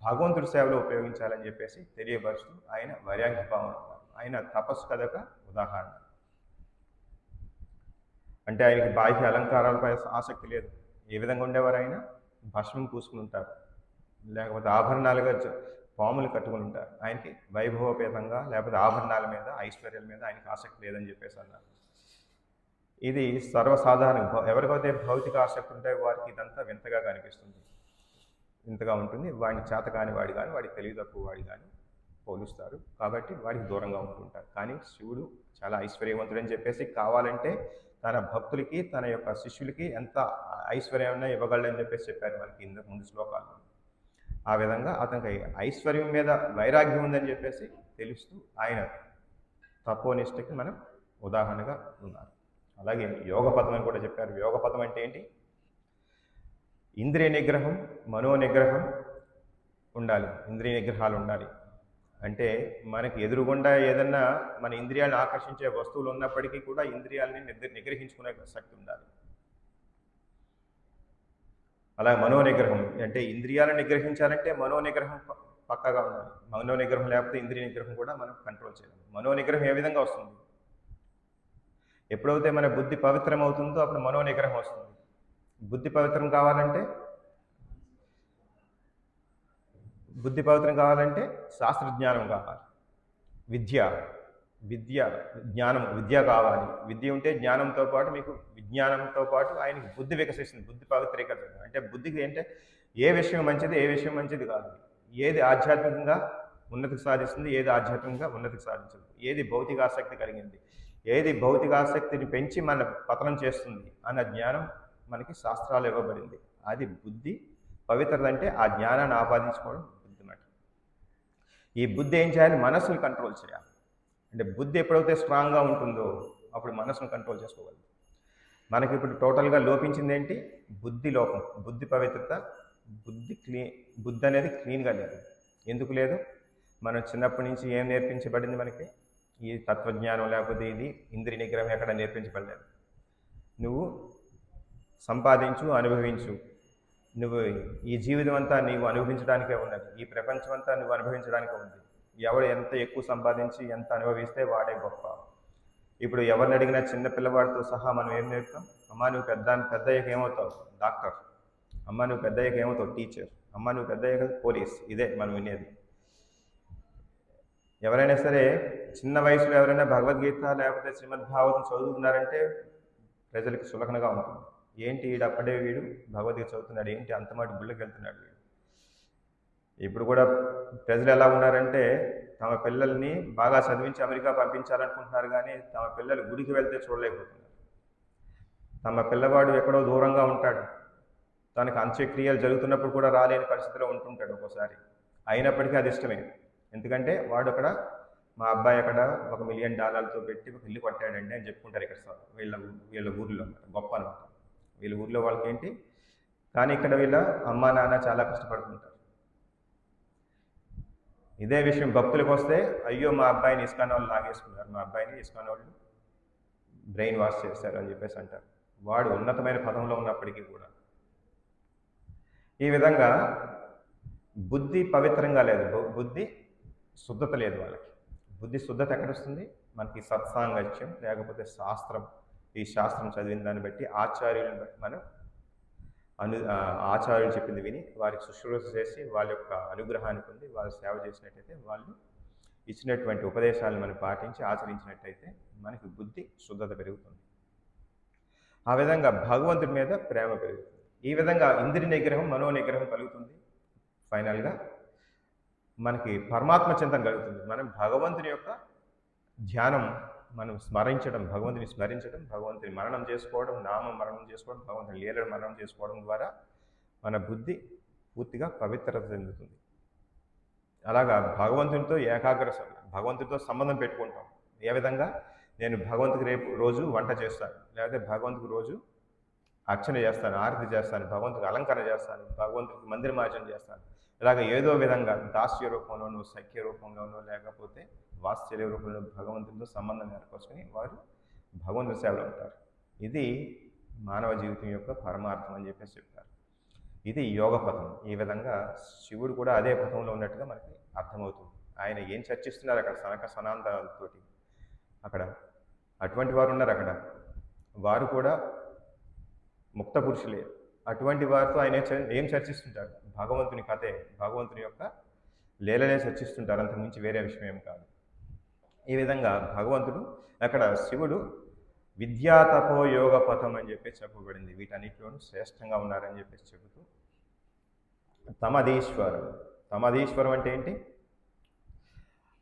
S1: భగవంతుడి సేవలో ఉపయోగించాలని చెప్పేసి తెలియపరుస్తూ ఆయన వైరాగ్యభావం ఉన్నారు. ఆయన తపస్సు కదొక ఉదాహరణ. అంటే ఆయనకి బాహ్య అలంకారాలపై ఆసక్తి లేదు. ఏ విధంగా ఉండేవారు? ఆయన భస్మం పూసుకుని ఉంటారు, లేకపోతే ఆభరణాలుగా పాములు కట్టుకుని ఉంటారు. ఆయనకి వైభవోపేతంగా లేకపోతే ఆభరణాల మీద, ఐశ్వర్యాల మీద ఆయనకి ఆసక్తి లేదని చెప్పేసి అన్నారు. ఇది సర్వసాధారణం. ఎవరికైతే భౌతిక ఆసక్తి ఉంటే వారికి ఇదంతా వింతగా కనిపిస్తుంది, వింతగా ఉంటుంది. వాడిని చేత కాని వాడి కానీ, వాడికి తెలివి తక్కువ వాడి కానీ పోలుస్తారు. కాబట్టి వాడికి దూరంగా ఉంటుంటారు. కానీ శివుడు చాలా ఐశ్వర్యవంతుడని చెప్పేసి కావాలంటే తన భక్తులకి, తన యొక్క శిష్యులకి ఎంత ఐశ్వర్యాన్ని ఇవ్వగలడని చెప్పేసి చెప్పారు మనకి ఇంతకు ముందు శ్లోకాల్లో. ఆ విధంగా అతనికి ఐశ్వర్యం మీద వైరాగ్యం ఉందని చెప్పేసి తెలుస్తూ ఆయన తపోనిష్టకి మనం ఉదాహరణగా ఉన్నారు. అలాగే యోగపదం అని కూడా చెప్పారు. యోగపదం అంటే ఏంటి? ఇంద్రియ నిగ్రహం, మనో నిగ్రహం ఉండాలి. ఇంద్రియ నిగ్రహాలు ఉండాలి అంటే మనకి ఎదురుగుండా ఏదన్నా మన ఇంద్రియాలను ఆకర్షించే వస్తువులు ఉన్నప్పటికీ కూడా ఇంద్రియాలని నిగ్రహించుకునే శక్తి ఉండాలి. అలాగే మనోనిగ్రహం అంటే ఇంద్రియాలను నిగ్రహించాలంటే మనోనిగ్రహం పక్కాగా ఉండాలి. మనోనిగ్రహం లేకపోతే ఇంద్రియ నిగ్రహం కూడా మనం కంట్రోల్ చేయలేము. మనోనిగ్రహం ఏ విధంగా వస్తుంది? ఎప్పుడైతే మన బుద్ధి పవిత్రం అవుతుందో అప్పుడు మనోనిగ్రహం వస్తుంది. బుద్ధి పవిత్రం కావాలంటే శాస్త్రజ్ఞానం కావాలి, విద్య కావాలి. విద్య ఉంటే జ్ఞానంతో పాటు మీకు విజ్ఞానంతో పాటు ఆయనకి బుద్ధి వికసిస్తుంది. బుద్ధి పవిత్రీకరణ అంటే బుద్ధికి అంటే ఏ విషయం మంచిది, ఏ విషయం మంచిది కాదు, ఏది ఆధ్యాత్మికంగా ఉన్నతికి సాధిస్తుంది, ఏది ఆధ్యాత్మికంగా ఉన్నతికి సాధించదు, ఏది భౌతిక ఆసక్తి కలిగింది, ఏది భౌతిక ఆసక్తిని పెంచి మన పతనం చేస్తుంది అన్న జ్ఞానం మనకి శాస్త్రాలు ఇవ్వబడింది. అది బుద్ధి పవిత్రత. అంటే ఆ జ్ఞానాన్ని ఆపాదించుకోవడం బుద్ధిమాట. ఈ బుద్ధి ఏం చేయాలి? మనసును కంట్రోల్ చేయాలి. అంటే బుద్ధి ఎప్పుడైతే స్ట్రాంగ్గా ఉంటుందో అప్పుడు మనసును కంట్రోల్ చేసుకోగలదు. మనకి ఇప్పుడు టోటల్గా లోపించింది ఏంటి? బుద్ధి లోపం, బుద్ధి పవిత్రత. బుద్ధి అనేది క్లీన్గా లేదు. ఎందుకు లేదు? మనం చిన్నప్పటి నుంచి ఏం నేర్పించబడింది? మనకి ఈ తత్వజ్ఞానం లేకపోతే ఇది ఇంద్రియ నిగ్రహం ఎక్కడ నేర్పించబడలేదు. నువ్వు సంపాదించు, అనుభవించు. నువ్వు ఈ జీవితం అంతా నీవు అనుభవించడానికే ఉన్నది. ఈ ప్రపంచం అంతా నువ్వు అనుభవించడానికే ఉంది. ఎవడు ఎంత ఎక్కువ సంపాదించి ఎంత అనుభవిస్తే వాడే గొప్ప. ఇప్పుడు ఎవరిని అడిగినా చిన్న పిల్లవాడితో సహా మనం ఏం నేర్పుతాం? అమ్మ నువ్వు పెద్దయ్యాక ఏమవుతావు? డాక్టర్. అమ్మ నువ్వు పెద్దయ్యాక ఏమవుతావు? టీచర్. అమ్మ నువ్వు పెద్దయ్యాక పోలీస్. ఇదే మనం వినేది. ఎవరైనా సరే చిన్న వయసులో ఎవరైనా భగవద్గీత లేకపోతే శ్రీమద్ భాగవతం చదువుతున్నారంటే ప్రజలకి సులకనగా ఉంటుంది. ఏంటి వీడు అప్పుడే వీడు భగవద్గీత చదువుతున్నాడు, ఏంటి అంతమాటి గుళ్ళకి వెళ్తున్నాడు వీడు. ఇప్పుడు కూడా ప్రజలు ఎలా ఉన్నారంటే తమ పిల్లల్ని బాగా చదివించి అమెరికా పంపించాలనుకుంటున్నారు, కానీ తమ పిల్లలు గుడికి వెళ్తే చూడలేకపోతున్నారు. తమ పిల్లవాడు ఎక్కడో దూరంగా ఉంటాడు, తనకు అంత్యక్రియలు జరుగుతున్నప్పుడు కూడా రాలేని పరిస్థితిలో ఉంటుంటాడు ఒక్కోసారి. అయినప్పటికీ అది ఇష్టమే. ఎందుకంటే వాడు అక్కడ మా అబ్బాయి అక్కడ $1 మిలియన్ పెట్టి ఒక ఇల్లు కట్టాడండి అని చెప్పుకుంటారు. ఇక్కడ వీళ్ళ ఊర్లో గొప్ప అనమాట. వీళ్ళ ఊర్లో వాళ్ళకి ఏంటి, కానీ ఇక్కడ వీళ్ళ అమ్మా నాన్న చాలా కష్టపడుతుంటారు. ఇదే విషయం భక్తులకు వస్తే, అయ్యో మా అబ్బాయిని ఇస్కాన్ వాళ్ళు లాగేసుకున్నారు, మా అబ్బాయిని ఇస్కాన్ వాళ్ళు బ్రెయిన్ వాష్ చేశారు అని చెప్పేసి అంటారు. వాడు ఉన్నతమైన పదంలో ఉన్నప్పటికీ కూడా ఈ విధంగా బుద్ధి పవిత్రంగా లేదు, బుద్ధి శుద్ధత లేదు వాళ్ళకి. బుద్ధి శుద్ధత ఎక్కడొస్తుంది? మనకి సత్సాంగత్యం లేకపోతే శాస్త్రం. ఈ శాస్త్రం చదివిన దాన్ని బట్టి ఆచార్యులను బట్టి మనం ఆచార్యులు చెప్పింది విని వారికి శుశ్రూష చేసి వాళ్ళ యొక్క అనుగ్రహాన్ని పొంది వాళ్ళు సేవ చేసినట్టయితే, వాళ్ళు ఇచ్చినటువంటి ఉపదేశాలను మనం పాటించి ఆచరించినట్టయితే మనకి బుద్ధి శుద్ధత పెరుగుతుంది. ఆ విధంగా భగవంతుడి మీద ప్రేమ పెరుగుతుంది. ఈ విధంగా ఇంద్రియ నిగ్రహం, మనో నిగ్రహం కలుగుతుంది. ఫైనల్గా మనకి పరమాత్మ చింతన కలుగుతుంది. మనం భగవంతుని యొక్క ధ్యానం మనం స్మరించడం, భగవంతుని స్మరించడం, భగవంతుని మరణం చేసుకోవడం, నామం మరణం చేసుకోవడం, భగవంతుని లీలలు మరణం చేసుకోవడం ద్వారా మన బుద్ధి పూర్తిగా పవిత్రత చెందుతుంది. అలాగా భగవంతునితో భగవంతుడితో సంబంధం పెట్టుకుంటాం. ఏ విధంగా? నేను భగవంతుడికి రేపు రోజు వంట చేస్తాను, లేకపోతే భగవంతుడికి రోజు అర్చన చేస్తాను, ఆరతి చేస్తాను, భగవంతుడికి అలంకరణ చేస్తాను, భగవంతుడికి మందిర మార్చన చేస్తాను. ఇలాగ ఏదో విధంగా దాస్య రూపంలోనూ, సఖ్య రూపంలోనూ, లేకపోతే వాత్సల్య రూపంలో భగవంతుడితో సంబంధం ఏర్పరచుకొని వారు భగవంతుడి సేవలో ఉంటారు. ఇది మానవ జీవితం యొక్క పరమార్థం అని చెప్పేసి చెప్తారు. ఇది యోగ పథం. ఈ విధంగా శివుడు కూడా అదే పథంలో ఉన్నట్టుగా మనకి అర్థమవుతుంది. ఆయన ఏం చర్చిస్తున్నారు అక్కడ సనక సనాంతరాలతోటి, అక్కడ అటువంటి వారు ఉన్నారు. అక్కడ వారు కూడా ముక్త పురుషులే. అటువంటి వారితో ఆయన ఏం చర్చిస్తుంటారు? భగవంతుని కథే, భగవంతుని యొక్క లీలనే చర్చిస్తుంటారు, అంతకుమించి వేరే విషయం ఏం కాదు. ఈ విధంగా భగవంతుడు అక్కడ శివుడు విద్యాతపో యోగ పథం అని చెప్పేసి చెప్పబడింది. వీటన్నిటిలోనూ శ్రేష్టంగా ఉన్నారని చెప్పేసి చెబుతూ తమధీశ్వరం. తమధీశ్వరం అంటే ఏంటి?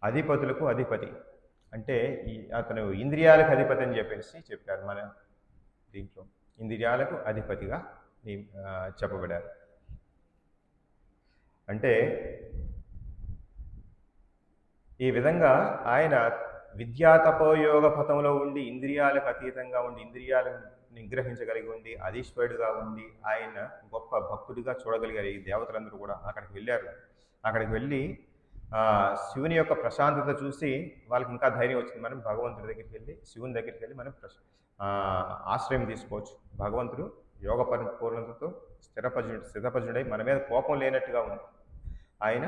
S1: అధిపతులకు అధిపతి అంటే అతను ఇంద్రియాలకు అధిపతి అని చెప్పేసి చెప్పారు. మన దీంట్లో ఇంద్రియాలకు అధిపతిగా చెప్పబడారు. అంటే ఈ విధంగా ఆయన విద్యాతపోయోగ పథంలో ఉండి, ఇంద్రియాలకు అతీతంగా ఉండి, ఇంద్రియాలను నిగ్రహించగలిగి ఉండి, అధీశ్వరుడుగా ఉండి, ఆయన గొప్ప భక్తుడిగా చూడగలిగారు. ఈ దేవతలందరూ కూడా అక్కడికి వెళ్ళారు. అక్కడికి వెళ్ళి శివుని యొక్క ప్రశాంతత చూసి వాళ్ళకి ఇంకా ధైర్యం వచ్చింది. మనం భగవంతుడి దగ్గరికి వెళ్ళి, శివుని దగ్గరికి వెళ్ళి మనం ఆశ్రయం తీసుకోవచ్చు. భగవంతుడు యోగ పరిపూర్ణతతో స్థితపజుడై మన మీద కోపం లేనట్టుగా ఉంది. ఆయన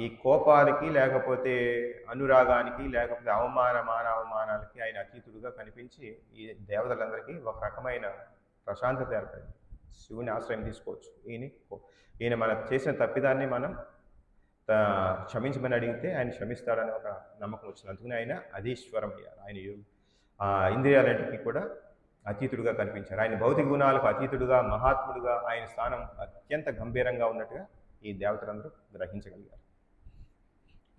S1: ఈ కోపాలకి లేకపోతే అనురాగానికి లేకపోతే అవమానాలకి ఆయన అతీతుడుగా కనిపించి ఈ దేవతలందరికీ ఒక రకమైన ప్రశాంతత ఏర్పడింది. శివుని ఆశ్రయం తీసుకోవచ్చు. ఈయన మనం చేసిన తప్పిదాన్ని మనం క్షమించమని అడిగితే ఆయన క్షమిస్తాడని ఒక నమ్మకం వచ్చింది. అందుకని ఆయన అధీశ్వరం అయ్యారు. ఆయన ఇంద్రియాలన్నింటికి కూడా అతీతుడుగా కనిపించారు. ఆయన భౌతిక గుణాలకు అతీతుడుగా, మహాత్ముడుగా ఆయన స్థానం అత్యంత గంభీరంగా ఉన్నట్టుగా ఈ దేవతలందరూ గ్రహించగలిగారు.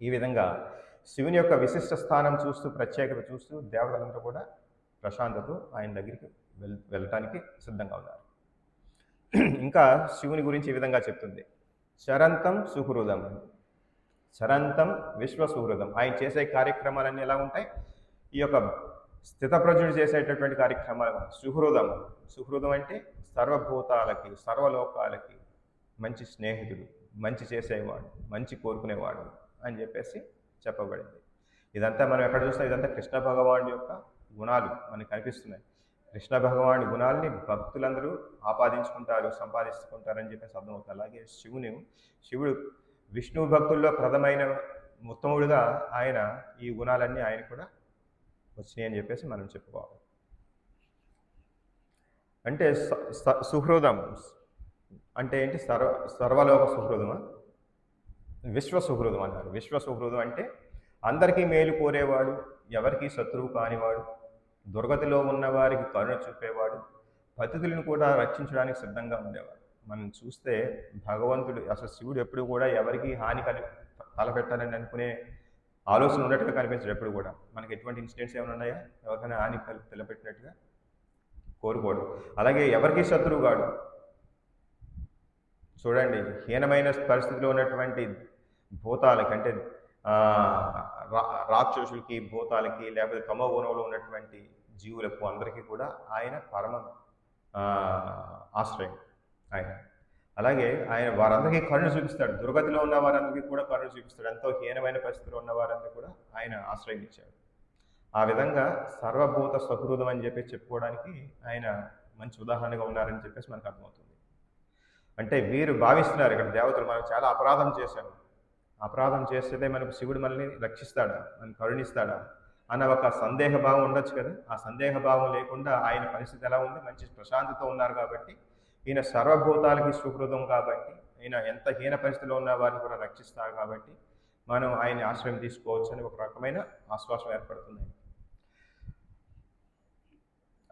S1: ఈ విధంగా శివుని యొక్క విశిష్ట స్థానం చూస్తూ, ప్రత్యేకత చూస్తూ దేవతలందరూ కూడా ప్రశాంతతో ఆయన దగ్గరికి వెళ్ళటానికి సిద్ధంగా ఉన్నారు. ఇంకా శివుని గురించి ఈ విధంగా చెప్తుంది. శరంతం సుహృదం, శరంతం విశ్వసుహృదం. ఆయన చేసే కార్యక్రమాలన్నీ ఎలా ఉంటాయి? ఈ యొక్క స్థితప్రజ్ఞుడు చేసేటటువంటి కార్యక్రమాలు సుహృదం. సుహృదం అంటే సర్వభూతాలకి, సర్వలోకాలకి మంచి స్నేహితుడు, మంచి చేసేవాడు, మంచి కోరుకునేవాడు అని చెప్పేసి చెప్పబడింది. ఇదంతా మనం ఎక్కడ చూస్తాం, ఇదంతా కృష్ణ భగవానుడి యొక్క గుణాలు మనకు కనిపిస్తున్నాయి. కృష్ణ భగవానుడి గుణాలని భక్తులందరూ ఆపాదించుకుంటారు, సంపాదించుకుంటారని చెప్పేసి అర్థమవుతుంది. అలాగే శివుడు విష్ణు భక్తుల్లో ప్రథమైన ఉత్తముడుగా ఆయన ఈ గుణాలన్నీ ఆయన కూడా వచ్చినాయి అని చెప్పేసి మనం చెప్పుకోవాలి. అంటే సుహృదం అంటే ఏంటి? సర్వలోక సుహృదమా, విశ్వ సుహృదం అంటారు. విశ్వ సుహృదం అంటే అందరికీ మేలు కోరేవాడు, ఎవరికీ శత్రువు కానివాడు, దుర్గతిలో ఉన్న వారికి కరుణ చూపేవాడు, పతితులను కూడా రక్షించడానికి సిద్ధంగా ఉండేవాడు. మనం చూస్తే భగవంతుడు అసలు శివుడు ఎప్పుడు కూడా ఎవరికి హాని తలపెట్టాలని అనుకునే ఆలోచన ఉన్నట్టుగా కనిపించడు. ఎప్పుడు కూడా మనకి ఎటువంటి ఇన్సిడెంట్స్ ఏమైనా ఉన్నాయా? ఎవరికైనా హాని తలపెట్టినట్టుగా కోరుకోడు. అలాగే ఎవరికి శత్రువు కాడు. చూడండి, హీనమైన పరిస్థితిలో ఉన్నటువంటి భూతాలకి అంటే రాక్షసులకి, భూతాలకి, లేకపోతే తమో గుణంలో ఉన్నటువంటి జీవులకు అందరికీ కూడా ఆయన పరమ ఆశ్రయం ఆయన. అలాగే ఆయన వారందరికీ కరుణ చూపిస్తాడు. దుర్గతిలో ఉన్న వారందరికీ కూడా కరుణ చూపిస్తాడు. ఎంతో హీనమైన పరిస్థితిలో ఉన్న వారందరికీ కూడా ఆయన ఆశ్రయం ఇచ్చాడు. ఆ విధంగా సర్వభూత సహృదం అని చెప్పేసి చెప్పుకోవడానికి ఆయన మంచి ఉదాహరణగా ఉన్నారని చెప్పేసి మనకు అర్థమవుతుంది. అంటే వీరు భావిస్తున్నారు ఇక్కడ దేవతలు మనం చాలా అపరాధం చేశాము, అపరాధం చేస్తే మనకు శివుడు మనల్ని రక్షిస్తాడా, మనల్ని కరుణిస్తాడా అన్న ఒక సందేహ భావం ఉండొచ్చు కదా. ఆ సందేహ భావం లేకుండా ఆయన పరిస్థితి ఎలా ఉంది, మంచి ప్రశాంతతో ఉన్నారు కాబట్టి, ఈయన సర్వభూతాలకి సుహృదం కాబట్టి, ఈయన ఎంత హీన పరిస్థితిలో ఉన్న వారిని కూడా రక్షిస్తారు కాబట్టి మనం ఆయన ఆశ్రయం తీసుకోవచ్చు అని ఒక రకమైన ఆశ్వాసం ఏర్పడుతుంది.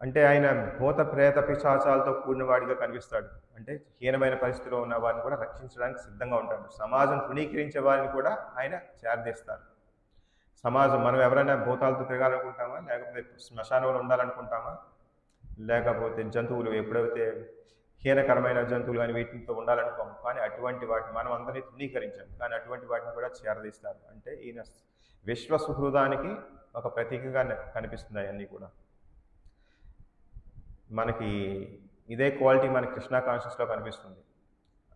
S1: అంటే ఆయన భూత ప్రేత పిశాచాలతో కూడిన వాడిగా కనిపిస్తాడు. అంటే హీనమైన పరిస్థితిలో ఉన్న వారిని కూడా రక్షించడానికి సిద్ధంగా ఉంటాడు. సమాజం తృణీకరించే వారిని కూడా ఆయన చేరదీస్తారు. సమాజం మనం ఎవరైనా భూతాలతో తిరగాలనుకుంటామా, లేకపోతే శ్మశానంలో ఉండాలనుకుంటామా, లేకపోతే జంతువులు ఎప్పుడైతే హీనకరమైన జంతువులు కానీ వీటితో ఉండాలనుకోము. కానీ అటువంటి వాటిని మనం అందరినీ తృణీకరించాం, కానీ అటువంటి వాటిని కూడా చేరదీస్తారు. అంటే ఈయన విశ్వ సుహృదానికి ఒక ప్రతీకగా కనిపిస్తుంది అవన్నీ కూడా. మనకి ఇదే క్వాలిటీ మన కృష్ణ కాన్షియస్లో కనిపిస్తుంది.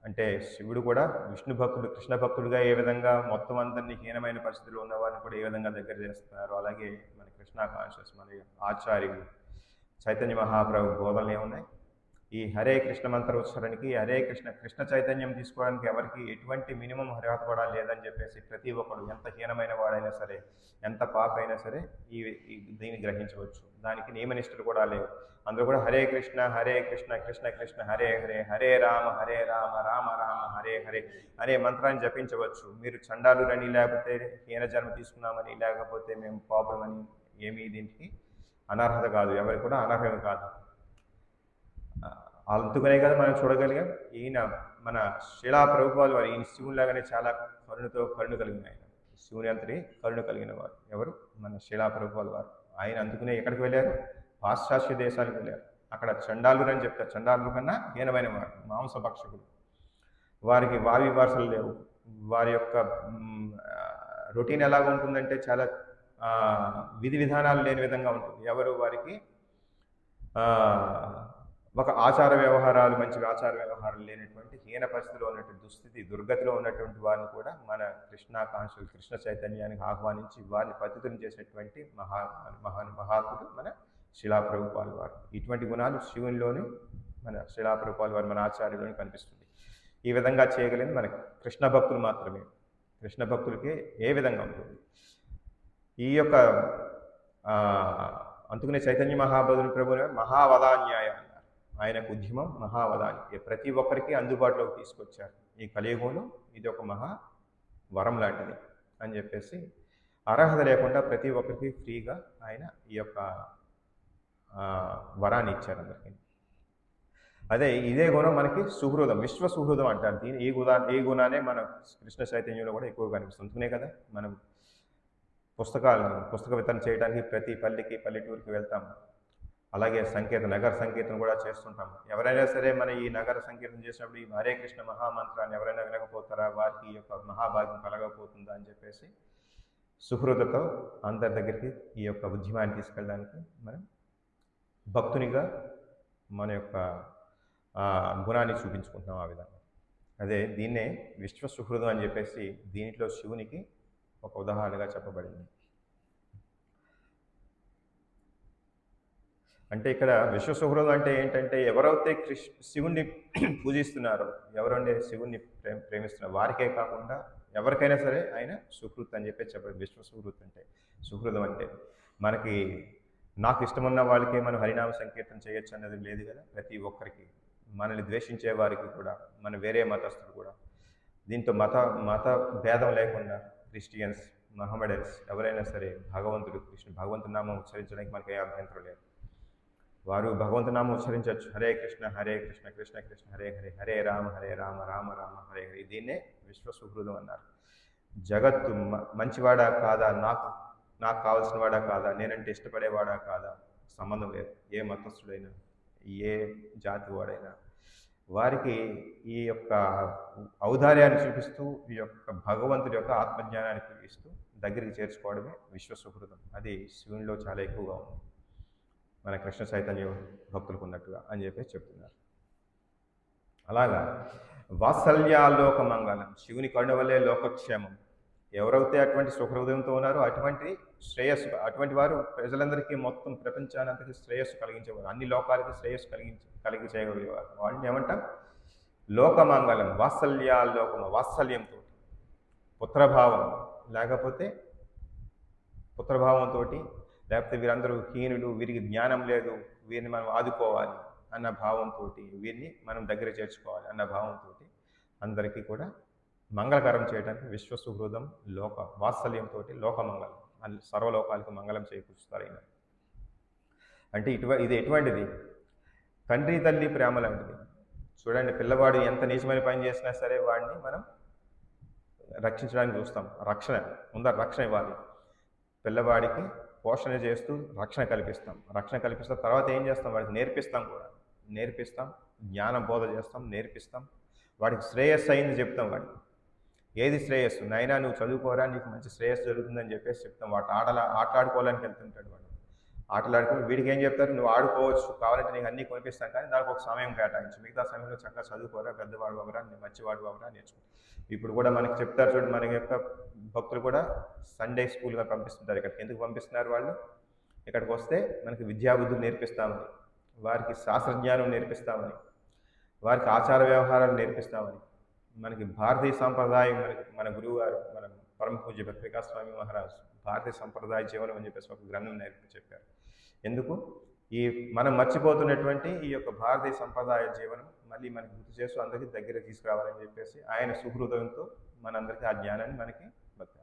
S1: అంటే శివుడు కూడా విష్ణు భక్తుడు, కృష్ణ భక్తుడుగా ఏ విధంగా మొత్తం అందరినీ హీనమైన పరిస్థితుల్లో ఉన్న వారిని కూడా ఏ విధంగా దగ్గర చేస్తున్నారు, అలాగే మన కృష్ణ కాన్షియస్ మన ఆచార్యులు చైతన్య మహాప్రభు బోధనలు ఏమున్నాయి? ఈ హరే కృష్ణ మంత్ర ఉచ్చారణకి, హరే కృష్ణ చైతన్యం తీసుకోవడానికి ఎవరికి ఎటువంటి మినిమం అర్హత కూడా లేదని చెప్పేసి ప్రతి ఒక్కడు ఎంత హీనమైన వాడైనా సరే, ఎంత పాప అయినా సరే దీన్ని గ్రహించవచ్చు. దానికి నియమనిష్టలు కూడా లేవు. అందరూ కూడా హరే కృష్ణ కృష్ణ కృష్ణ హరే హరే, హరే రామ రామ రామ హరే హరే అనే మంత్రాన్ని జపించవచ్చు. మీరు చండాలురని, లేకపోతే హీన జన్మ తీసుకున్నామని, లేకపోతే మేము పాపమని ఏమీ దీనికి అనర్హత కాదు, ఎవరు కూడా అనర్హత కాదు. అందుకనే కదా మనం చూడగలిగాం. ఈయన మన శిలా ప్రభుపాలు వారు ఈయన శివునిలాగానే చాలా కరుణ కలిగిన ఆయన, శివుని అంతటి కరుణ కలిగిన వారు ఎవరు? మన శిలా ప్రభుపాలు వారు. ఆయన అందుకనే ఎక్కడికి వెళ్ళారు? పాశ్చాత్య దేశాలకు వెళ్ళారు. అక్కడ చండాలురు అని చెప్తారు. చండాలురు కన్నా హీనమైన వారు, మాంసభక్షకులు. వారికి వావి వారసలు లేవు. వారి యొక్క రొటీన్ ఎలాగ ఉంటుందంటే చాలా విధి విధానాలు లేని విధంగా ఉంటుంది. ఎవరు వారికి ఒక ఆచార వ్యవహారాలు, మంచి ఆచార వ్యవహారాలు లేనటువంటి హీన పరిస్థితిలో ఉన్నటువంటి దుస్థితి, దుర్గతిలో ఉన్నటువంటి వారిని కూడా మన కృష్ణ కాన్షియస్, కృష్ణ చైతన్యానికి ఆహ్వానించి వారిని పతితులను చేసినటువంటి మహాత్ముడు మన శిలాప్రభుపాల్ వారు. ఇటువంటి గుణాలు శివునిలోని మన శిలాప్రభుపాల్ వారు మన ఆచార్యులోని కనిపిస్తుంది. ఈ విధంగా చేయగలిగింది మన కృష్ణ భక్తులు మాత్రమే. కృష్ణ భక్తులకి ఏ విధంగా ఉంటుంది ఈ యొక్క అందుకనే చైతన్య మహాబోధుని ప్రభుని మహావదాన్యాయ అన్నారు. ఆయనకు ఉద్యమం మహావదాన్ని ప్రతి ఒక్కరికి అందుబాటులోకి తీసుకొచ్చారు. ఈ కలియుగంలో ఇది ఒక మహా వరం లాంటిది అని చెప్పేసి అర్హత లేకుండా ప్రతి ఒక్కరికి ఫ్రీగా ఆయన ఈ యొక్క వరాన్ని ఇచ్చారు అందరికీ. అదే ఇదే గుణం మనకి సుహృదం, విశ్వ సుహృదం అంటారు. దీని ఈ గుణానే మన కృష్ణ చైతన్యంలో కూడా ఎక్కువగా కనిపిస్తుంది. అందుకనే కదా మనం పుస్తక వితరణ చేయడానికి ప్రతి పల్లెటూరికి వెళ్తాము. అలాగే నగర సంకీర్తన కూడా చేస్తుంటాము. ఎవరైనా సరే మన ఈ నగర సంకీర్తన చేసినప్పుడు ఈ హరే కృష్ణ మహామంత్రాన్ని ఎవరైనా వినకపోతారా, వారికి ఈ యొక్క మహాభాగ్యం కలగకపోతుందా అని చెప్పేసి సుహృదతో అందరి దగ్గరికి ఈ యొక్క ఉద్యమాన్ని తీసుకెళ్ళడానికి మనం భక్తునిగా మన యొక్క గుణాన్ని చూపించుకుంటున్నాం. ఆ విధంగా అదే దీన్నే విశ్వ సుహృదం అని చెప్పేసి దీంట్లో శివునికి ఒక ఉదాహరణగా చెప్పబడింది. అంటే ఇక్కడ విశ్వసుహృదం అంటే ఏంటంటే ఎవరైతే శివుణ్ణి పూజిస్తున్నారో, ఎవరైతే శివుణ్ణి ప్రేమిస్తున్నారో వారికే కాకుండా ఎవరికైనా సరే ఆయన సుహృత్ అని చెప్పి చెప్పాడు. విశ్వసుహృత్ అంటే సుహృదం అంటే మనకి నాకు ఇష్టమున్న వాళ్ళకే మనం హరినామ సంకీర్తన చేయొచ్చు అన్నది లేదు కదా. ప్రతి ఒక్కరికి, మనల్ని ద్వేషించే వారికి కూడా, మన వేరే మతస్థులు కూడా, దీంతో మత భేదం లేకుండా క్రిస్టియన్స్, మహమ్మడన్స్ ఎవరైనా సరే భగవంతుడి నామం ఉచ్చరించడానికి మనకి ఏ అభ్యంతరం లేదు. వారు భగవంతుడి నామం ఉచ్చరించవచ్చు. హరే కృష్ణ కృష్ణ కృష్ణ హరే హరే, హరే రామ రామ రామ హరే హరే. దీన్నే విశ్వసుహృదం అన్నారు. జగత్తు మంచివాడా కాదా, నాకు కావాల్సిన వాడా కాదా, నేనంటే ఇష్టపడేవాడా కాదా, సంబంధం లేదు. ఏ మతస్థుడైనా, ఏ జాతి వాడైనా వారికి ఈ యొక్క ఔదార్యాన్ని చూపిస్తూ, ఈ యొక్క భగవంతుడి యొక్క ఆత్మజ్ఞానాన్ని చూపిస్తూ దగ్గరికి చేర్చుకోవడమే విశ్వసుహృదం. అది శివునిలో చాలా ఎక్కువగా ఉంది, మన కృష్ణ చైతన్య భక్తులకు ఉన్నట్టుగా అని చెప్పి చెప్తున్నారు. అలాగా వాత్సల్యాలోక మంగళం, శివుని కరుణ వల్లే లోకక్షేమం. ఎవరైతే అటువంటి సుహృదయంతో ఉన్నారో అటువంటి శ్రేయస్సు, అటువంటి వారు ప్రజలందరికీ, మొత్తం ప్రపంచానంతకి శ్రేయస్సు కలిగించేవారు, అన్ని లోకాలకి శ్రేయస్సు కలిగి చేయగలిగేవారు. వాళ్ళని ఏమంటాం? లోకమంగళం. వాత్సల్యాలోకము, వాత్సల్యంతో, పుత్రభావం లేకపోతే పుత్రభావంతో, లేకపోతే వీరందరూ హీనులు, వీరికి జ్ఞానం లేదు, వీరిని మనం ఆదుకోవాలి అన్న భావంతో, వీరిని మనం దగ్గర చేర్చుకోవాలి అన్న భావంతో అందరికీ కూడా మంగళకరం చేయడానికి విశ్వసుహృదం వాత్సల్యంతో లోకమంగళం, సర్వలోకాలకు మంగళం చేకూరుస్తారు ఆయన. అంటే ఇది ఎటువంటిది? తండ్రి తల్లి ప్రేమ లాంటిది. చూడండి, పిల్లవాడు ఎంత నీచమైన పని చేసినా సరే వాడిని మనం రక్షించడానికి చూస్తాం. రక్షణ ఇవ్వాలి. పిల్లవాడికి పోషణ చేస్తూ రక్షణ కల్పిస్తాం. తర్వాత ఏం చేస్తాం? వాడికి నేర్పిస్తాం, జ్ఞాన బోధ చేస్తాం, నేర్పిస్తాం. వాడికి శ్రేయస్సు అయింది చెప్తాం. వాడికి ఏది శ్రేయస్సు? నాయనా నువ్వు చదువుకోరా, నీకు మంచి శ్రేయస్సు జరుగుతుందని చెప్పేసి చెప్తాం. వాడు ఆటలాడుకోవడానికి వెళ్తుంటాడు. వాడు ఆటలాడుకుని వీడికి ఏం చెప్తారు? నువ్వు ఆడుకోవచ్చు, కావాలంటే నీకు అన్నీ కొనిపిస్తాం, కానీ దానికి ఒక సమయం కేటాయించు, మిగతా సమయంలో చక్కగా చదువుకోరా, పెద్దవాడు అవరా, మంచివాడు అవరా నేర్చుకో. ఇప్పుడు కూడా మనకి చెప్తారు చూడండి, మన యొక్క భక్తులు కూడా సండే స్కూల్గా పంపిస్తుంటారు. ఇక్కడికి ఎందుకు పంపిస్తున్నారు? వాళ్ళు ఇక్కడికి వస్తే మనకి విద్యాబుద్ధులు నేర్పిస్తామని, వారికి శాస్త్రజ్ఞానం నేర్పిస్తామని, వారికి ఆచార వ్యవహారాలు నేర్పిస్తామని, మనకి భారతీయ సాంప్రదాయం, మన గురువు గారు, మన పరమ పూజ్య భక్తి వికాస్ స్వామి మహారాజ్ భారతీయ సంప్రదాయ జీవనం అని చెప్పేసి ఒక గ్రంథం చెప్పారు. ఎందుకు? మనం మర్చిపోతున్నటువంటి ఈ యొక్క భారతీయ సంప్రదాయ జీవనం మళ్ళీ మనకి గుర్తు చేస్తూ అందరికీ దగ్గర తీసుకురావాలని చెప్పేసి ఆయన సుహృదయంతో మనందరికీ ఆ జ్ఞానాన్ని మనకి,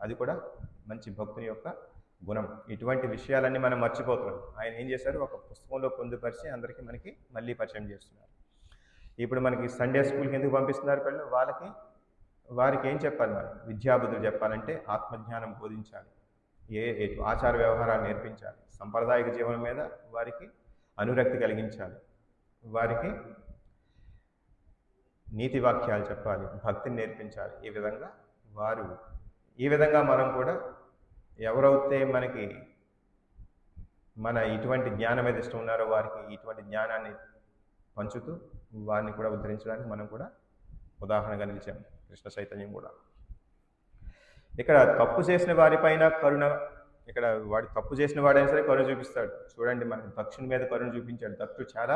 S1: అది కూడా మంచి భక్తుని యొక్క గుణం. ఇటువంటి విషయాలన్నీ మనం మర్చిపోతున్నాం. ఆయన ఏం చేశారు? ఒక పుస్తకంలో పొందుపరిచి అందరికీ మనకి మళ్ళీ పరిచయం చేస్తున్నారు. ఇప్పుడు మనకి సండే స్కూల్కి ఎందుకు పంపిస్తున్నారు పిల్లలు? వారికి ఏం చెప్పాలి? మనం విద్యాబుద్ధులు చెప్పాలంటే ఆత్మజ్ఞానం బోధించాలి, ఆచార వ్యవహారాలు నేర్పించాలి, సాంప్రదాయిక జీవనం మీద వారికి అనురక్తి కలిగించాలి, వారికి నీతి వాక్యాలు చెప్పాలి, భక్తిని నేర్పించాలి. ఈ విధంగా మనం కూడా ఎవరైతే మనకి ఇటువంటి జ్ఞానం మీద ఇష్టం ఉన్నారో వారికి ఇటువంటి జ్ఞానాన్ని పంచుతూ వారిని కూడా ఉద్ధరించడానికి మనం కూడా ఉదాహరణగా నిలిచాం. కృష్ణ చైతన్యం కూడా ఇక్కడ తప్పు చేసిన వారిపైన కరుణ, ఇక్కడ వాడు తప్పు చేసిన వాడైనా సరే కరుణ చూపిస్తాడు. చూడండి, మనకి దక్షుని మీద కరుణ చూపించాడు. దక్షుడు చాలా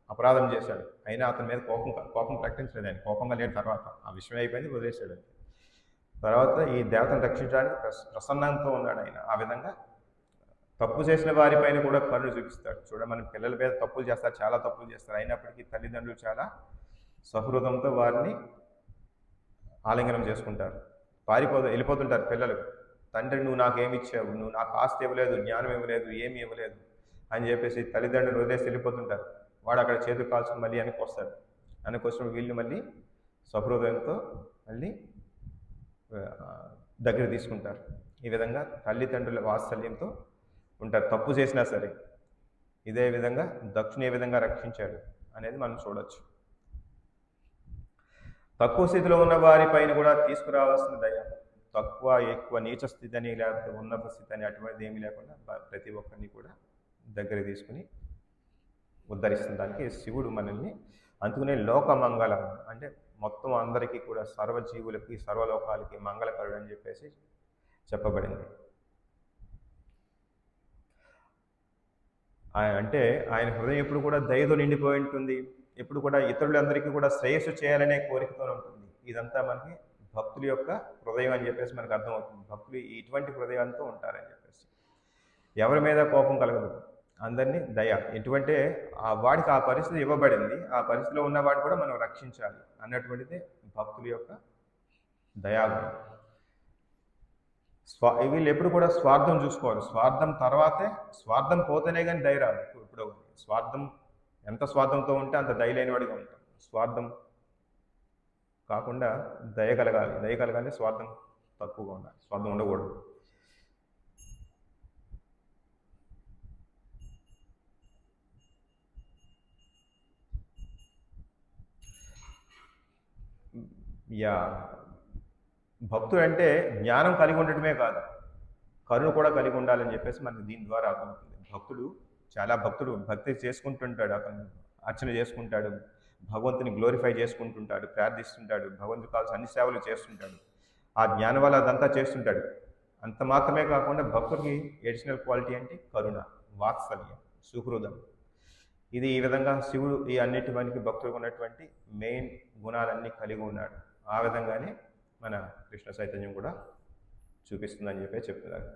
S1: అపరాధం చేశాడు, అయినా అతని మీద కోపం ప్రకటించలేదు. ఆయన కోపంగా లేని తర్వాత ఆ విషయం అయిపోయింది, వదిలేశాడు. తర్వాత ఈ దేవతను రక్షించడానికి ప్రసన్నంతో ఉన్నాడు ఆయన. ఆ విధంగా తప్పు చేసిన వారిపైన కూడా కరుణ చూపిస్తాడు. చూడండి, మన పిల్లల మీద తప్పులు చేస్తారు, చాలా తప్పులు చేస్తారు, అయినప్పటికీ తల్లిదండ్రులు చాలా సహృదంతో వారిని ఆలింగనం చేసుకుంటారు. వెళ్ళిపోతుంటారు పిల్లలు. తండ్రి, నువ్వు నాకేమి ఇచ్చావు, నువ్వు నాకు ఆస్తి ఇవ్వలేదు, జ్ఞానం ఇవ్వలేదు, ఏమి ఇవ్వలేదు అని చెప్పేసి తల్లిదండ్రులు వదిలేసి వెళ్ళిపోతుంటారు. వాడు అక్కడ చేతులు కాల్చుకుని మళ్ళీ వెనక్కి వస్తాడు. వెనక్కి వచ్చిన వీళ్ళు మళ్ళీ సహృదయంతో మళ్ళీ దగ్గర తీసుకుంటారు. ఈ విధంగా తల్లిదండ్రుల వాత్సల్యంతో ఉంటారు, తప్పు చేసినా సరే. ఇదే విధంగా దక్షుని ఏ విధంగా రక్షించాడు అనేది మనం చూడవచ్చు. తక్కువ స్థితిలో ఉన్న వారిపైన కూడా తీసుకురావాల్సిన దయ, తక్కువ ఎక్కువ నీచ స్థితి అని లేకపోతే ఉన్నత స్థితి అని అటువంటిది ఏమీ లేకుండా ప్రతి ఒక్కరిని కూడా దగ్గర తీసుకుని ఉద్ధరిస్తున్న దానికి శివుడు మనల్ని అందుకునే లోకమంగళం అంటే మొత్తం అందరికీ కూడా, సర్వజీవులకి, సర్వలోకాలకి మంగళకరుడు అని చెప్పేసి చెప్పబడింది. అంటే ఆయన హృదయం ఎప్పుడు కూడా దయతో నిండిపోయి ఉంటుంది, ఎప్పుడు కూడా ఇతరులందరికీ కూడా శ్రేయస్సు చేయాలనే కోరికతో ఉంటుంది. ఇదంతా మనకి భక్తుల యొక్క హృదయం అని చెప్పేసి మనకు అర్థమవుతుంది. భక్తులు ఇటువంటి హృదయంతో ఉంటారని చెప్పేసి. ఎవరి మీద కోపం కలగదు, అందరినీ దయ. ఎటువంటి వాడికి ఆ పరిస్థితి ఇవ్వబడింది, ఆ పరిస్థితిలో ఉన్నవాడు కూడా మనం రక్షించాలి అన్నటువంటిది భక్తుల యొక్క దయాగుణం. వీళ్ళు ఎప్పుడు కూడా స్వార్థం చూసుకోవాలి. స్వార్థం తర్వాతే, స్వార్థం పోతేనే కానీ దయ రాదు. ఇప్పుడు స్వార్థం ఎంత స్వార్థంతో ఉంటే అంత దయ లేనివాడిగా ఉంటాం. స్వార్థం కాకుండా దయ కలగాలి. దయ కలగాలి, స్వార్థం తక్కువగా ఉండాలి, స్వార్థం ఉండకూడదు. యా, భక్తుడు అంటే జ్ఞానం కలిగి ఉండటమే కాదు, కరుణ కూడా కలిగి ఉండాలని చెప్పేసి మనకు దీని ద్వారా అర్థమవుతుంది. భక్తుడు భక్తి చేసుకుంటుంటాడు, అతను అర్చన చేసుకుంటాడు, భగవంతుని గ్లోరిఫై చేసుకుంటుంటాడు, ప్రార్థిస్తుంటాడు, భగవంతుడు కావాల్సిన అన్ని సేవలు చేస్తుంటాడు. ఆ జ్ఞానం వల్ల అదంతా చేస్తుంటాడు. అంత మాత్రమే కాకుండా భక్తుడికి ఎడిషనల్ క్వాలిటీ అంటే కరుణ, వాత్సల్యం, సుహృదం. ఇది ఈ విధంగా శివుడు ఈ అన్నిటి మనకి భక్తులకు ఉన్నటువంటి మెయిన్ గుణాలన్నీ కలిగి ఉన్నాడు. ఆ విధంగానే మన కృష్ణ చైతన్యం కూడా చూపిస్తుందని చెప్పి చెప్తున్నారు.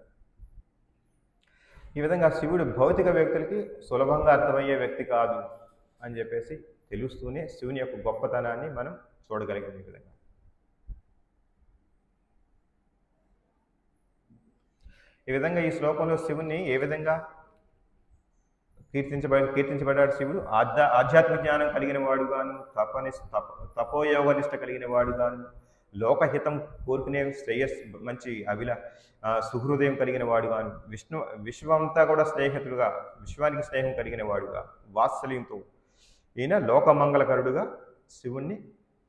S1: ఈ విధంగా శివుడు భౌతిక వ్యక్తులకి సులభంగా అర్థమయ్యే వ్యక్తి కాదు అని చెప్పేసి తెలుస్తూనే శివుని యొక్క గొప్పతనాన్ని మనం చూడగలిగాం. ఈ విధంగా ఈ శ్లోకంలో శివుని ఏ విధంగా కీర్తించబడ్డాడు. శివుడు ఆధ్యాత్మిక జ్ఞానం కలిగిన వాడుగాను, తపోయోగనిష్ట కలిగిన వాడుగాను, లోకహితం కోరుకునే మంచి సుహృదయం కలిగిన వాడుగాను, విశ్వమంతా కూడా స్నేహితుడుగా, విశ్వానికి స్నేహం కలిగిన వాడుగా, వాత్సల్యంతో ఈయన లోకమంగళకరుడుగా శివుణ్ణి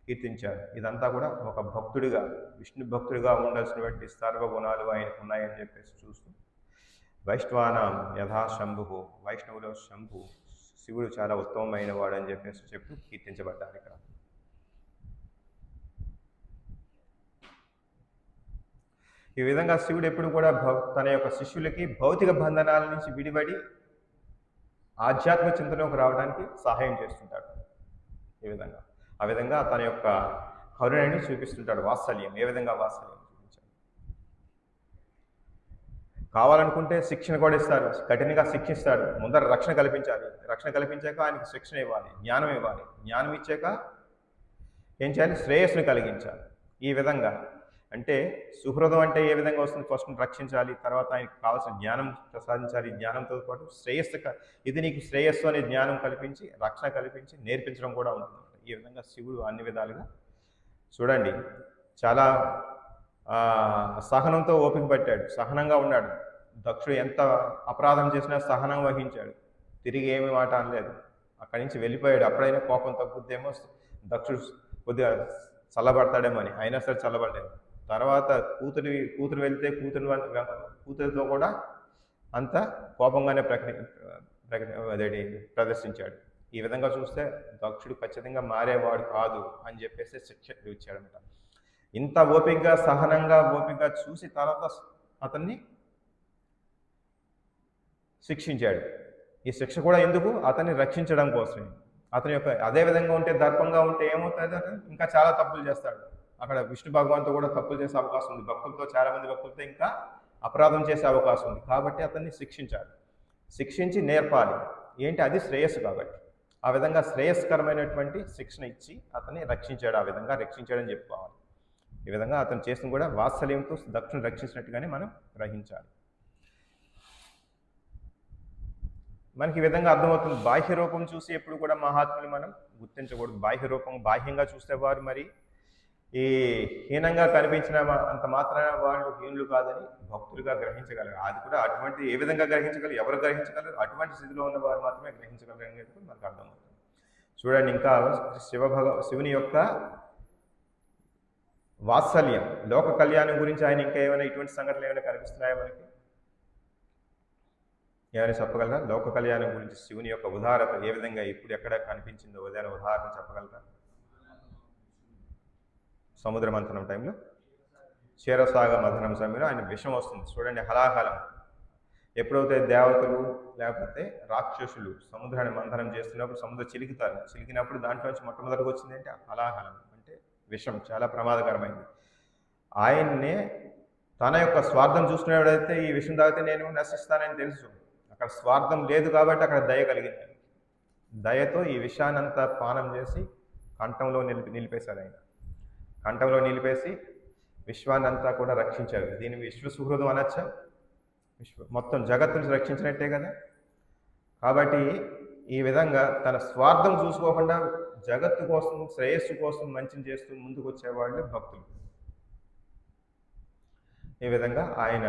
S1: కీర్తించాడు. ఇదంతా కూడా ఒక భక్తుడిగా, విష్ణు భక్తుడిగా ఉండాల్సినటువంటి సర్వగుణాలు ఆయనకు ఉన్నాయని చెప్పేసి చూస్తూ, వైష్ణవానాం యథా శంభు, వైష్ణవులో శంభు, శివుడు చాలా ఉత్తమమైన వాడు అని చెప్పేసి చెప్తూ కీర్తించబడ్డారు. ఇక్కడ ఈ విధంగా శివుడు ఎప్పుడు కూడా తన యొక్క శిష్యులకి భౌతిక బంధనాల నుంచి విడిపడి ఆధ్యాత్మిక చింతనలోకి రావడానికి సహాయం చేస్తుంటాడు. ఆ విధంగా తన యొక్క కరుణని చూపిస్తుంటాడు. వాత్సల్యం, ఏ విధంగా వాత్సల్యం చూపించాడు. కావాలనుకుంటే శిక్షణ కూడా ఇస్తారు, కఠినంగా శిక్షిస్తాడు. ముందర రక్షణ కల్పించాలి, రక్షణ కల్పించాక ఆయనకి శిక్షణ ఇవ్వాలి, జ్ఞానం ఇవ్వాలి, జ్ఞానం ఇచ్చాక ఏం చేయాలి, శ్రేయస్సును కలిగించాలి. ఈ విధంగా అంటే సుహృదం అంటే ఏ విధంగా వస్తుంది, ఫస్ట్ రక్షించాలి, తర్వాత ఆయనకు కావాల్సిన జ్ఞానం ప్రసాదించాలి, జ్ఞానంతో పాటు శ్రేయస్సు, ఇది నీకు శ్రేయస్సు అనే జ్ఞానం కల్పించి, రక్షణ కల్పించి నేర్పించడం కూడా ఉంటుంది. ఈ విధంగా శివుడు అన్ని విధాలుగా చూడండి చాలా సహనంతో ఓపిక పట్టాడు, సహనంగా ఉన్నాడు. దక్షుడు ఎంత అపరాధం చేసినా సహనం వహించాడు, తిరిగి ఏమి మాట అనలేదు, అక్కడి నుంచి వెళ్ళిపోయాడు. అప్పుడైనా కోపం తగ్గుద్దేమో, దక్షుడు కొద్దిగా చల్లబడతాడేమో అని, అయినా సరే చల్లబడలేదు. తర్వాత కూతురు వెళ్తే కూతురితో కూడా అంత కోపంగానే ప్రదర్శించాడు. ఈ విధంగా చూస్తే దక్షుడు ఖచ్చితంగా మారేవాడు కాదు అని చెప్పేసి శిక్ష ఇచ్చాడనమాట. ఇంత ఓపికగా, సహనంగా, ఓపికగా చూసి తర్వాత అతన్ని శిక్షించాడు. ఈ శిక్ష కూడా ఎందుకు, అతన్ని రక్షించడం కోసమే. అతని యొక్క అదే విధంగా ఉంటే, దర్పంగా ఉంటే ఏమవుతుందంటే ఇంకా చాలా తప్పులు చేస్తాడు. అక్కడ విష్ణు భగవాన్తో కూడా తప్పులు చేసే అవకాశం ఉంది, భక్తులతో, చాలామంది భక్తులతో ఇంకా అపరాధం చేసే అవకాశం ఉంది. కాబట్టి అతన్ని శిక్షించాలి, శిక్షించి నేర్పాలి. ఏంటి, అది శ్రేయస్సు. కాబట్టి ఆ విధంగా శ్రేయస్కరమైనటువంటి శిక్షణ ఇచ్చి అతన్ని రక్షించాడు. ఆ విధంగా రక్షించాడని చెప్పుకోవాలి. ఈ విధంగా అతను చేసిన కూడా వాత్సల్యంతో దక్షుని రక్షించినట్టుగానే మనం గ్రహించాలి. మనకి ఈ విధంగా అర్థమవుతుంది. బాహ్య రూపం చూసి ఎప్పుడు కూడా మహాత్ములు మనం గుర్తించకూడదు. బాహ్య రూపం బాహ్యంగా చూసేవారు మరి ఈ హీనంగా కనిపించిన అంత మాత్రాన వాళ్ళు హీనులు కాదని భక్తులుగా గ్రహించగలరు. అది కూడా అటువంటి ఏ విధంగా గ్రహించగలరు, ఎవరు గ్రహించగలరు, అటువంటి స్థితిలో ఉన్న వారు మాత్రమే గ్రహించగలరు అనేది మనకు అర్థమవుతుంది. చూడండి, ఇంకా శివుని యొక్క వాత్సల్యం, లోక కళ్యాణం గురించి ఆయన ఇంకా ఏమైనా ఇటువంటి సంఘటనలు ఏమైనా కనిపిస్తున్నాయా మనకి? ఏమైనా చెప్పగలరా? లోక కళ్యాణం గురించి శివుని యొక్క ఉదారత ఏ విధంగా ఇప్పుడు ఎక్కడ కనిపించిందో ఏదైనా ఉదాహరణ చెప్పగలరా? సముద్ర మంథనం టైంలో, క్షీరసాగ మథనం సమయంలో ఆయన విషం వస్తుంది చూడండి, హలాహలం. ఎప్పుడైతే దేవతలు లేకపోతే రాక్షసులు సముద్రాన్ని మంథనం చేస్తున్నప్పుడు సముద్రం చిలికితారు, చిలికినప్పుడు దాంట్లో నుంచి మొట్టమొదటిగా వచ్చింది అంటే హలాహలం అంటే విషం, చాలా ప్రమాదకరమైంది. ఆయన్నే తన యొక్క స్వార్థం చూసుకునేవాడైతే ఈ విషయం తాగితే నేను నశిస్తానని తెలుసు, అక్కడ స్వార్థం లేదు కాబట్టి అక్కడ దయ కలిగింది. దయతో ఈ విషయాన్నంతా పానం చేసి కంఠంలో నిలిపేశారు ఆయన. కంఠంలో నిలిపేసి విశ్వాన్నంతా కూడా రక్షించారు. దీన్ని విశ్వసుహృదం అనొచ్చా? మొత్తం జగత్తుని రక్షించినట్టే కదా. కాబట్టి ఈ విధంగా తన స్వార్థం చూసుకోకుండా జగత్తు కోసం, శ్రేయస్సు కోసం మంచిని చేస్తూ ముందుకు వచ్చేవాళ్ళు భక్తులు. ఈ విధంగా ఆయన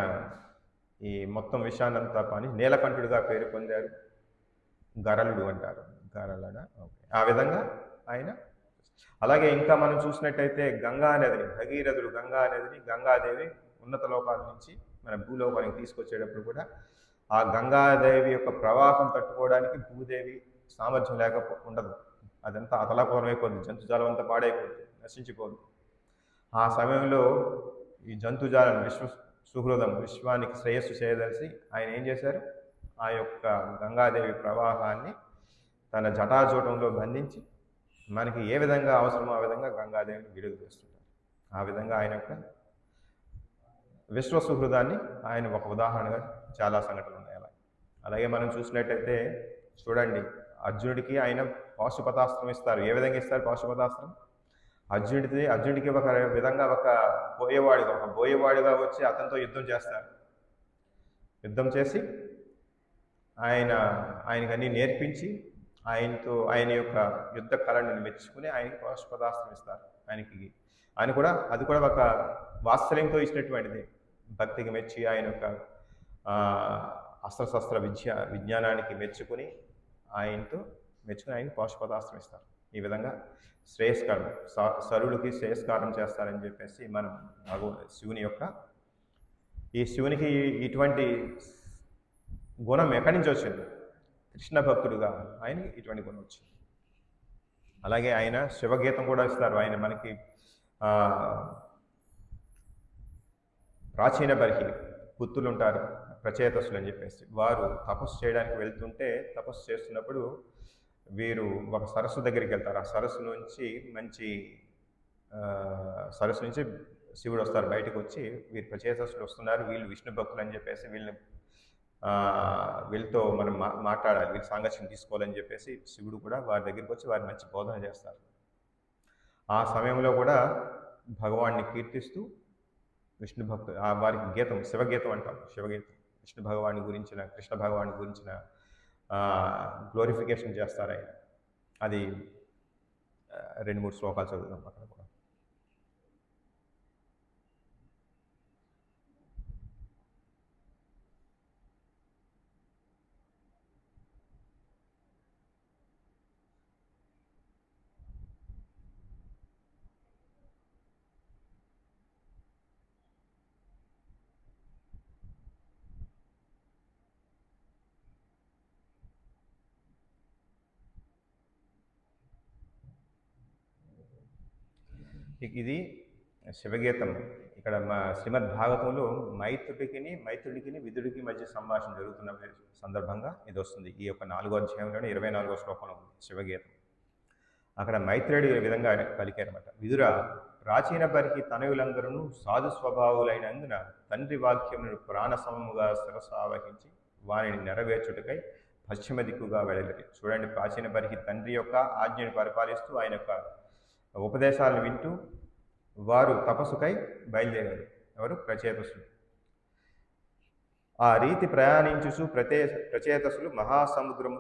S1: ఈ మొత్తం విషయాన్నంతా పని నీలకంఠుడిగా పేరు పొందారు. గరళుడు అంటారు, గరళడ. ఓకే, ఆ విధంగా ఆయన. అలాగే ఇంకా మనం చూసినట్టయితే గంగా నదిని, భగీరథుడు గంగా నదిని, గంగాదేవి ఉన్నత లోకాల నుంచి మన భూలోకానికి తీసుకొచ్చేటప్పుడు కూడా ఆ గంగాదేవి యొక్క ప్రవాహం తట్టుకోవడానికి భూదేవి సామర్థ్యం లేక ఉండదు. అదంతా అతలాకుతలమైపోద్ది, జంతుజాలం అంతా పాడైపోద్ది, నశించిపోద్ది. ఆ సమయంలో ఈ జంతుజాలం సుహృదం విశ్వానికి శ్రేయస్సు చేయదలిసి ఆయన ఏం చేశారు, ఆ యొక్క గంగాదేవి ప్రవాహాన్ని తన జటాజూటంలో బంధించి మనకి ఏ విధంగా అవసరమో ఆ విధంగా గంగాదేవిని విడుదల చేస్తుంటారు. ఆ విధంగా ఆయన యొక్క విశ్వసుహృదాన్ని ఆయన ఒక ఉదాహరణగా చాలా సంఘటనలు ఉన్నాయి. అలాగే మనం చూసినట్టయితే చూడండి, అర్జునుడికి ఆయన పాశుపతాస్త్రం ఇస్తారు. ఏ విధంగా ఇస్తారు పాశుపతాస్త్రం? అర్జునుడికి ఒక విధంగా ఒక బోయేవాడిగా వచ్చి అతనితో యుద్ధం చేస్తారు. యుద్ధం చేసి ఆయనకి అన్నీ నేర్పించి ఆయన యొక్క యుద్ధ కళను మెచ్చుకుని ఆయనకి పాశుపతాస్త్రం ఇస్తారు. ఆయన కూడా అది కూడా ఒక వాత్సల్యంతో ఇచ్చినటువంటిది. భక్తికి మెచ్చి ఆయన యొక్క అస్త్రశస్త్ర విజ్ఞానానికి మెచ్చుకుని ఆయనకి పాశుపతాస్త్రం ఇస్తారు. ఈ విధంగా శ్రేయస్కారం, సరుడికి శ్రేయస్కారం చేస్తారని చెప్పేసి మనం శివునికి ఇటువంటి గుణం ఎక్కడి నుంచి వచ్చింది? కృష్ణ భక్తుడుగా ఆయనకి ఇటువంటి గుణం వచ్చింది. అలాగే ఆయన శివగీతం కూడా ఇస్తారు. ఆయన మనకి ప్రాచీన బర్హి పుత్రులు ఉంటారు, ప్రచేతసులు అని చెప్పేసి, వారు తపస్సు చేయడానికి వెళ్తుంటే తపస్సు చేస్తున్నప్పుడు వీరు ఒక సరస్సు దగ్గరికి వెళ్తారు. ఆ సరస్సు నుంచి శివుడు వస్తారు, బయటకు వచ్చి వీరు ప్రచేతసులు వస్తున్నారు, వీళ్ళు విష్ణు భక్తులు అని చెప్పేసి వీళ్ళతో మనం మాట్లాడాలి, వీళ్ళ సాంగత్యం తీసుకోవాలని చెప్పేసి శివుడు కూడా వారి దగ్గరికి వచ్చి వారి మంచి బోధన చేస్తారు. ఆ సమయంలో కూడా భగవాన్ని కీర్తిస్తూ విష్ణు భక్తులు వారికి గీతం, శివగీతం అంటాం, శివగీతం విష్ణు భగవాన్ని గురించిన, కృష్ణ భగవాన్ని గురించిన గ్లోరిఫికేషన్ చేస్తారు ఆయన. అది 2-3 శ్లోకాలు చదువుదాం అక్కడ కూడా. ఇది శివగీతం. ఇక్కడ మా శ్రీమద్ భాగవతంలో మైత్రుడికి విదుడికి మధ్య సంభాషణ జరుగుతున్న సందర్భంగా ఇది వస్తుంది. ఈ యొక్క 4వ అధ్యాయంలోనే 24వ శ్లోకంలో ఉంది శివగీతం. అక్కడ మైత్రేయుడు ఈ విధంగా పలికారన్నమాట. విదుర, ప్రాచీన బర్హి తనయులందరూ సాధు స్వభావులైనందున తండ్రి వాక్యమును ప్రాణ సమముగా శిరసావహించి వారిని నెరవేర్చుటకై పశ్చిమ దిక్కుగా వెళ్ళలేరు. చూడండి, ప్రాచీన బర్హి తండ్రి యొక్క ఆజ్ఞను పరిపాలిస్తూ ఆయన యొక్క ఉపదేశాలను వింటూ వారు తపస్సుకై బయలుదేరారు. ఎవరు? ప్రచేతసులు. ఆ రీతి ప్రయాణించుచు ప్రచేతసులు మహాసముద్రం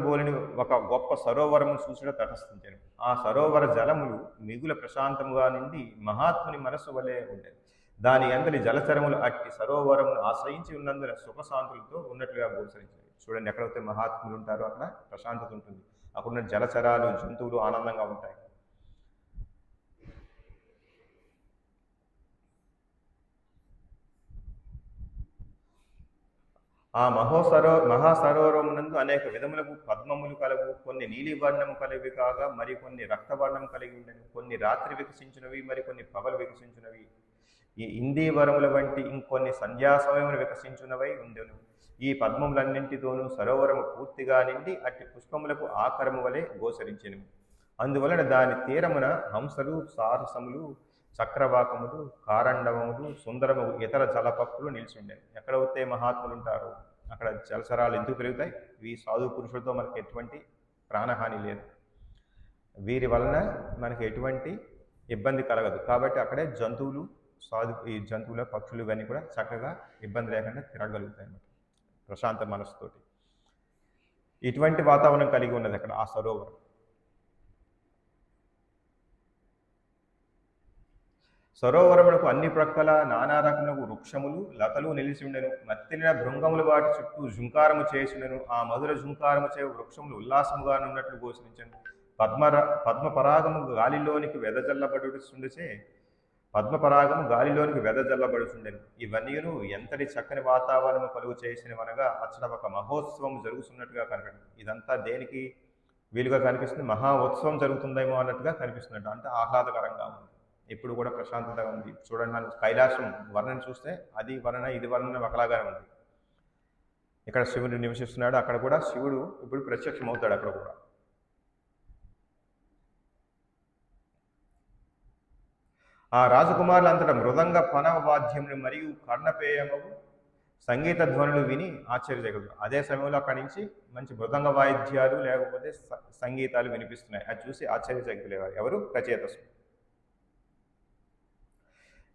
S1: పోలిని ఒక గొప్ప సరోవరమును చూసుట తటస్థించారు. ఆ సరోవర జలములు మిగుల ప్రశాంతముగా నుండి మహాత్ముని మనస్సు వలె ఉండేది. దాని అందరి జలచరములు అట్టి సరోవరమును ఆశ్రయించి ఉన్నందున సుఖశాంతులతో ఉన్నట్లుగా గోచరించాయి. చూడండి, ఎక్కడైతే మహాత్ములు ఉంటారో అక్కడ ప్రశాంతత ఉంటుంది, అక్కడున్న జలచరాలు, జంతువులు ఆనందంగా ఉంటాయి. ఆ మహాసరోవరమునందు అనేక విధములకు పద్మములు కలవు, కొన్ని నీలివర్ణము కలివి కాగా మరికొన్ని రక్తవర్ణము కలిగి ఉండను, కొన్ని రాత్రి వికసించినవి మరికొన్ని పగలు వికసించినవి. ఈ ఇందీవరముల వంటి ఇంకొన్ని సంధ్యాసమయములు వికసించున్నవై ఉండెను. ఈ పద్మములన్నింటితోనూ సరోవరము పూర్తిగా నిండి అట్టి పుష్పములకు ఆకరము వలె గోచరించెను. అందువలన దాని తీరమున హంసలు, సారసములు, చక్రవాకములు, కారండవములు, సుందరము ఇతర జలపక్షులు నిలిచిండాయి. ఎక్కడైతే మహాత్ములు ఉంటారో అక్కడ జలచరాలు ఎందుకు పెరుగుతాయి? ఈ సాధు పురుషులతో మనకి ఎటువంటి ప్రాణహాని లేదు, వీరి వలన మనకి ఎటువంటి ఇబ్బంది కలగదు. కాబట్టి అక్కడే జంతువులు, ఈ జంతువుల పక్షులు ఇవన్నీ కూడా చక్కగా ఇబ్బంది లేకుండా తిరగలుగుతాయి అన్నమాట, ప్రశాంత మనసుతోటి. ఇటువంటి వాతావరణం కలిగి ఉన్నది అక్కడ ఆ సరోవరం. సరోవరమునకు అన్ని ప్రక్కల నానా రకములకు వృక్షములు, లతలు నిలిచి ఉండెను. మత్తిలిన భృంగములు వాటి చుట్టూ జుంకారము చేసుండెను. ఆ మధుర జుంకారము చే వృక్షములు ఉల్లాసముగా ఉన్నట్లు గోచరించెను. పద్మపరాగము గాలిలోనికి వెదజల్లబడుచుండచే పద్మపరాగము గాలిలోనికి వెదజల్లబడుచుండెను. ఇవన్నీను ఎంతటి చక్కని వాతావరణము కలుగు చేసినవనగా అచ్చట ఒక మహోత్సవం జరుగుతున్నట్టుగా కనపడింది. ఇదంతా దేనికి వీలుగా కనిపిస్తుంది? మహా ఉత్సవం జరుగుతుందేమో అన్నట్టుగా కనిపిస్తున్నట్టు, అంటే ఆహ్లాదకరంగా ఉంది. ఇప్పుడు కూడా ప్రశాంతతగా ఉంది. చూడండి, మనం కైలాసం వర్ణన చూస్తే అది వర్ణన ఇది వర్ణన ఒకలాగానే ఉంది. ఇక్కడ శివుడు నివసిస్తున్నాడు, అక్కడ కూడా శివుడు ఇప్పుడు ప్రత్యక్షం అవుతాడు అక్కడ కూడా. ఆ రాజకుమారులు అంతటా మృదంగ పనవ వాద్యములు మరియు కర్ణపేయము సంగీత ధ్వనులు విని ఆశ్చర్యజగలు. అదే సమయంలో అక్కడి నుంచి మంచి మృదంగ వాయిద్యాలు లేకపోతే సంగీతాలు వినిపిస్తున్నాయి. అది చూసి ఆశ్చర్యజగలేవారు. ఎవరు? ప్రచేతసు.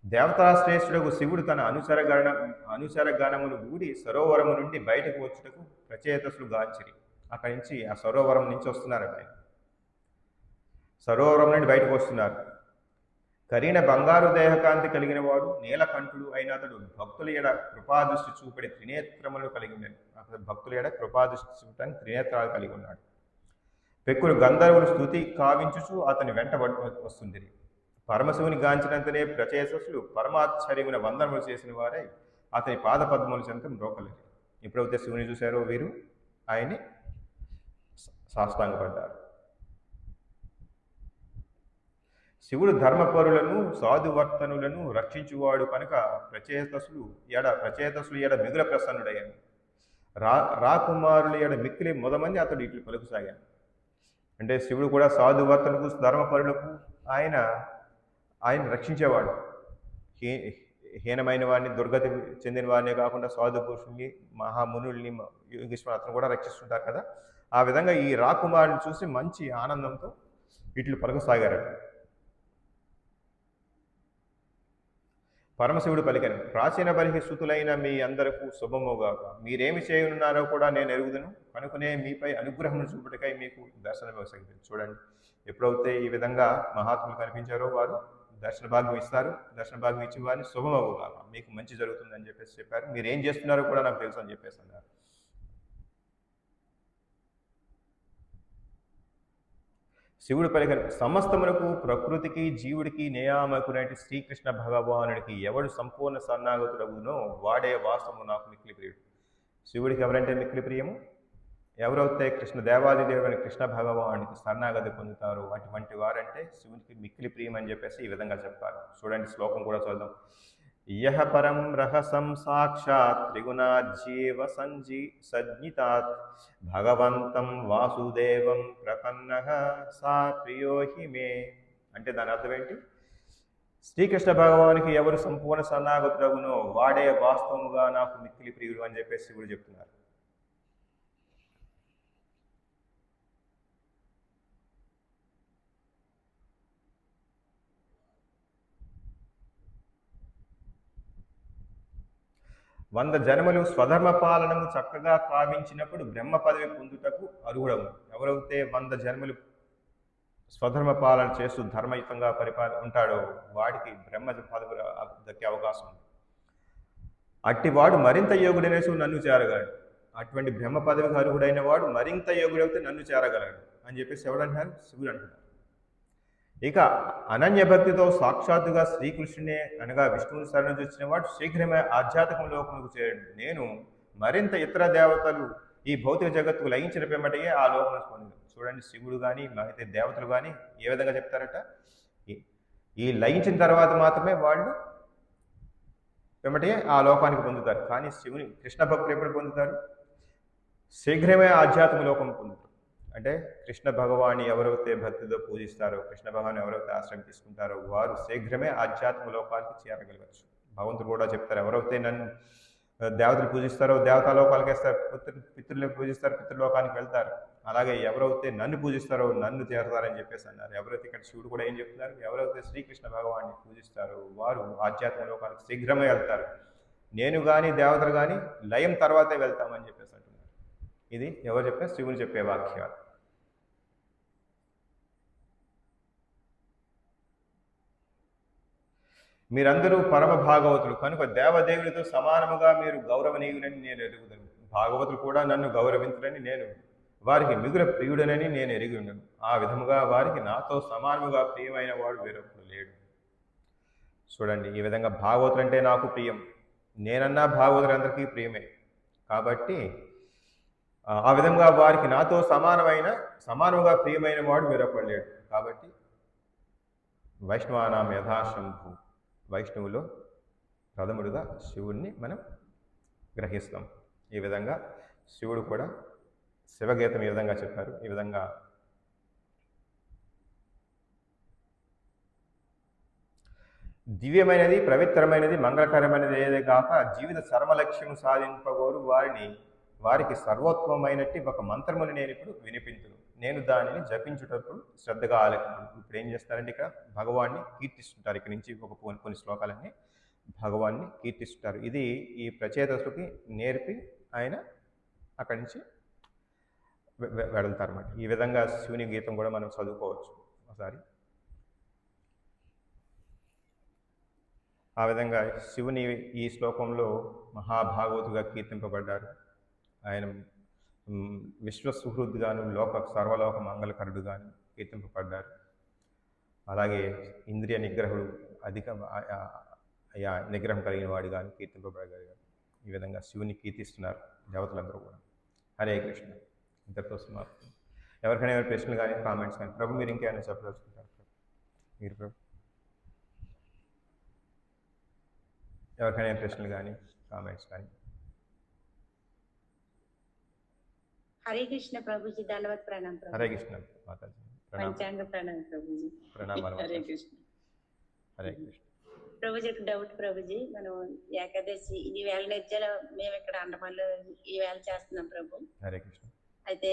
S1: దేవతాశ్రేష్ఠుడు శివుడు తన అనుచరగణములు గూడి సరోవరము నుండి బయటకు వచ్చుటకు ప్రచేతసులు గాంచిరి. అక్కడి నుంచి ఆ సరోవరం నుంచి వస్తున్నారు. ఆయన సరోవరం నుండి బయటకు వస్తున్నారు. కరీన బంగారు దేహకాంతి కలిగిన వాడు, నీలకంఠుడు అయిన అతడు భక్తుల ఎడ కృపాదృష్టి చూపడి త్రినేత్రములు కలిగి ఉన్నాడు. అతడు భక్తుల ఎడ కృపాదృష్టి చూపడానికి త్రినేత్రాలు కలిగి ఉన్నాడు. పెక్కులు గంధర్వులు స్తుతి కావించుచు అతని వెంట వస్తుంది. పరమశివుని గాంచినంతనే ప్రచేతసులు పరమాశ్చర్యమున వందనములు చేసిన వారై అతని పాదపద్మములు చెంత మ్రోకలేరు. ఎప్పుడైతే శివుని చూశారో వీరు ఆయన్ని సాష్టాంగపడ్డారు. శివుడు ధర్మపరులను సాధువర్తనులను రక్షించువాడు కనుక ప్రచేతసులు ఎడ మిగుల ప్రసన్నుడయ్యాను. రాకుమారుల ఎడ మిక్కిలి మొదమంది అతడు ఇట్లు పలుకుసాగాను. అంటే శివుడు కూడా సాధువర్తనులకు ధర్మపరులకు ఆయన రక్షించేవాడు. హీనమైన వాడిని, దుర్గతి చెందిన వాడినే కాకుండా సాధు పురుషుల్ని, మహామునుల్ని, యోగేశ్వరు అతను కూడా రక్షిస్తుంటారు కదా. ఆ విధంగా ఈ రాకుమారుని చూసి మంచి ఆనందంతో ఇట్లు పలుకసాగారట. పరమశివుడు పలికను, ప్రాచీన బలిహిస్తుతులైన మీ అందరకు శుభమోగాక. మీరేమి చేయనున్నారో కూడా నేను ఎరుగుదును కనుకనే మీపై అనుగ్రహం చూపుటకై మీకు దర్శనం ఇవ్వసాగింది. చూడండి, ఎప్పుడైతే ఈ విధంగా మహాత్ములు కనిపించారో వారు దర్శన భాగ్యం ఇస్తారు. దర్శన భాగ్యం ఇచ్చిన వారిని శుభమవుగాక, మీకు మంచి జరుగుతుందని చెప్పారు. మీరు ఏం చేస్తున్నారో కూడా నాకు తెలుసు అని చెప్పేసి అన్నారు. శివుడు పలికను, సమస్తమునకు ప్రకృతికి జీవుడికి నియామకునైన శ్రీకృష్ణ భగవానుడికి ఎవడు సంపూర్ణ సన్నాగతుడగునో వాడే వాస్తవము నాకు మిక్కిలి ప్రియుడు. శివుడికి ఎవరంటే మిక్కిలి ప్రియము? ఎవరైతే కృష్ణ దేవాదిదేవుని కృష్ణ భగవానుడికి శరణాగతి పొందుతారో అటువంటి వారంటే శివునికి మిక్కిలి ప్రియం అని చెప్పేసి ఈ విధంగా చెప్పారు. చూడండి, శ్లోకం కూడా చూద్దాం. యః పరం రహసం సాక్షాత్ త్రిగుణాజ్జీవ సజ్ఞితాత్ భగవంతం వాసుదేవం ప్రపన్నః సా ప్రియో హి మే. అంటే దాని అర్థం ఏంటి? శ్రీకృష్ణ భగవానికి ఎవరు సంపూర్ణ శరణాగతుడగునో వాడే వాస్తవముగా నాకు మిక్కిలి ప్రియుడు అని చెప్పేసి శివుడు చెప్తున్నారు. వంద జన్మలు స్వధర్మ పాలనము చక్కగా కావించినప్పుడు బ్రహ్మ పదవి పొందుటకు అర్హుడము. ఎవరైతే 100 జన్మలు స్వధర్మ పాలన చేస్తూ ధర్మయుతంగా ఉంటాడో వాడికి బ్రహ్మ పదవి దక్కే అవకాశం ఉంది. అట్టివాడు మరింత యోగుడనేసి నన్ను చేరగలడు. అటువంటి బ్రహ్మ పదవికి అర్హుడైన వాడు మరింత యోగుడైతే నన్ను చేరగలడు అని చెప్పేసి ఎవడంటారు? శివుడు అంటున్నారు. ఇక అనన్య భక్తితో సాక్షాత్తుగా శ్రీకృష్ణునే అనగా విష్ణువుని శరణు వచ్చిన వాడు శీఘ్రమే ఆధ్యాత్మిక లోకములకు చేరండి. నేను మరింత ఇతర దేవతలు ఈ భౌతిక జగత్తుకు లయించిన పిమ్మటయే ఆ లోకం పొందారు. చూడండి, శివుడు కానీ మిగతా దేవతలు కానీ ఏ విధంగా చెప్తారట, ఈ లయించిన తర్వాత మాత్రమే వాళ్ళు పిమ్మటయే ఆ లోకానికి పొందుతారు. కానీ శివుని కృష్ణ భక్తులు ఎప్పుడు పొందుతారు? శీఘ్రమే ఆధ్యాత్మిక లోకం పొందుతారు. అంటే కృష్ణ భగవాన్ని ఎవరైతే భక్తితో పూజిస్తారో, కృష్ణ భగవాన్ని ఎవరైతే ఆశ్రయం తీసుకుంటారో వారు శీఘ్రమే ఆధ్యాత్మిక లోకానికి చేరగలవచ్చు. భగవంతుడు కూడా చెప్తారు, ఎవరైతే నన్ను దేవతలు పూజిస్తారో దేవతాలోకాలకు వేస్తారు, పితృలకు పూజిస్తారు, పితృలోకానికి వెళ్తారు. అలాగే ఎవరైతే నన్ను పూజిస్తారో నన్ను చేరతారని చెప్పేసి అన్నారు. ఎవరైతే ఇక్కడ శివుడు కూడా ఏం చెప్తున్నారు, ఎవరైతే శ్రీకృష్ణ భగవాన్ని పూజిస్తారో వారు ఆధ్యాత్మిక లోకానికి శీఘ్రమే వెళ్తారు. నేను కానీ దేవతలు కానీ లయం తర్వాతే వెళ్తామని చెప్పేసి అంటున్నారు. ఇది ఎవరు చెప్పే? శివుని చెప్పే వాక్యాలు. మీరందరూ పరమ భాగవతులు కనుక దేవదేవులతో సమానముగా మీరు గౌరవనీయులని నేను ఎరుగుదను. భాగవతులు కూడా నన్ను గౌరవించరని నేను వారికి మిగుల ప్రియుడనని నేను ఎరిగి ఉండను. ఆ విధముగా వారికి నాతో సమానముగా ప్రియమైన వాడు వేరొకడు లేడు. చూడండి, ఈ విధంగా భాగవతులు అంటే నాకు ప్రియం, నేనన్నా భాగవతులందరికీ ప్రియమే. కాబట్టి ఆ విధంగా వారికి నాతో సమానముగా ప్రియమైన వాడు వేరొకడు లేడు. కాబట్టి వైష్ణవానాం యథాశంభు, వైష్ణవులో ప్రథముడుగా శివుణ్ణి మనం గ్రహిస్తాం. ఈ విధంగా శివుడు కూడా శివగీతం ఈ విధంగా చెప్పారు. ఈ విధంగా దివ్యమైనది, పవిత్రమైనది, మంగళకరమైనది ఏదే కాక జీవిత సర్వలక్ష్యము సాధింపగోరు వారికి సర్వోత్తమైనట్టి ఒక మంత్రముని నేను ఇప్పుడు వినిపించును. నేను దానిని జపించుటప్పుడు శ్రద్ధగా ఆలకించును. ఇప్పుడు ఏం చేస్తారంటే ఇక్కడ భగవాన్ని కీర్తిస్తుంటారు. ఇక్కడ నుంచి ఒక కొన్ని శ్లోకాలన్నీ భగవాన్ని కీర్తిస్తుంటారు. ఇది ఈ ప్రచేతసుకి నేర్పి ఆయన అక్కడి నుంచి వెడతారు అన్నమాట. ఈ విధంగా శివుని గీతం కూడా మనం చదువుకోవచ్చు ఒకసారి. ఆ విధంగా శివుని ఈ శ్లోకంలో మహాభాగవతుగా కీర్తింపబడ్డారు. ఆయన విశ్వసుహృద్గాను సర్వలోక మంగళకరుడుగాను కీర్తింపబడ్డారు. అలాగే ఇంద్రియ నిగ్రహుడు, నిగ్రహం కలిగిన వాడిగాను కీర్తింపబడగలిగారు. ఈ విధంగా శివుని కీర్తిస్తున్నారు దేవతలందరూ కూడా. హరే కృష్ణ. ఇంతటితో సమాప్తం. ఎవరికైనా ఏమైనా ప్రశ్నలు కానీ కామెంట్స్ కానీ, ప్రభు మీరు ఇంకేమైనా చెప్పదలుచుకుంటారు? మీరు ప్రభు ఎవరికైనా ప్రశ్నలు కానీ కామెంట్స్ కానీ?
S5: హరే కృష్ణ ప్రభుజీ, ధన్యవాద్ ప్రణాం ప్రభు.
S1: హరే కృష్ణ మాతాజీ,
S5: పంచాంగ ప్రణాం ప్రభుజీ.
S1: ప్రణామాలు.
S5: హరే కృష్ణ.
S1: హరే కృష్ణ
S5: ప్రభుజీ, ఒక డౌట్ ప్రభుజీ. మనం ఏకాదశి ఇది వేళ నిర్జల మేము ఇక్కడ అండమాన్లో ఈ వేళ చేస్తున్నాం ప్రభు.
S1: హరే కృష్ణ.
S5: అయితే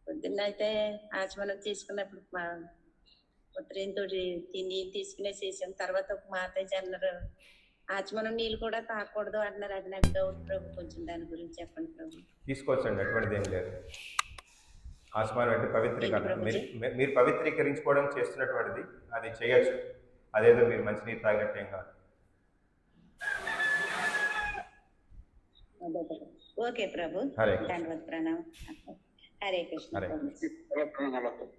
S5: పొద్దున్న అయితే ఆచమనం తీసుకున్నప్పుడు మా ఉత్తరంతో తిని తీసుకునేసేసాం. తర్వాత ఒక మాతాజీ అన్నారు ఆచమనం నీళ్ళు కూడా తాకూడదు అంటున్నారు. అది నాకు డౌట్ ప్రభు, కొంచెం దాని గురించి చెప్పండి ప్రభు.
S1: తీసుకోవచ్చండి, అటువంటిది ఏం లేదు. ఆచమనం అంటే పవిత్రీకరణ, మీరు పవిత్రీకరించుకోవడం చేస్తున్నటువంటిది, అది చేయొచ్చు. అదేదో మీరు మంచినీరు తాగినట్టు ఏం కాదు.
S5: ఓకే ప్రభు, ధన్యవాద్ ప్రణామం. హరే కృష్ణ.
S1: హరే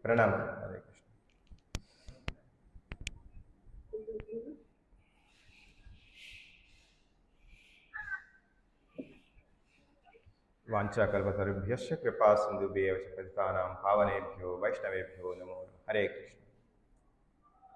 S1: ప్రణామం. హరే కృష్ణ. వాంఛాకల్పతరుభ్యశ్చ కృపా సింధుభ్యేవ చ పతితానాం పావనేభ్యో వైష్ణవేభ్యో నమో నమః. హరే కృష్ణ.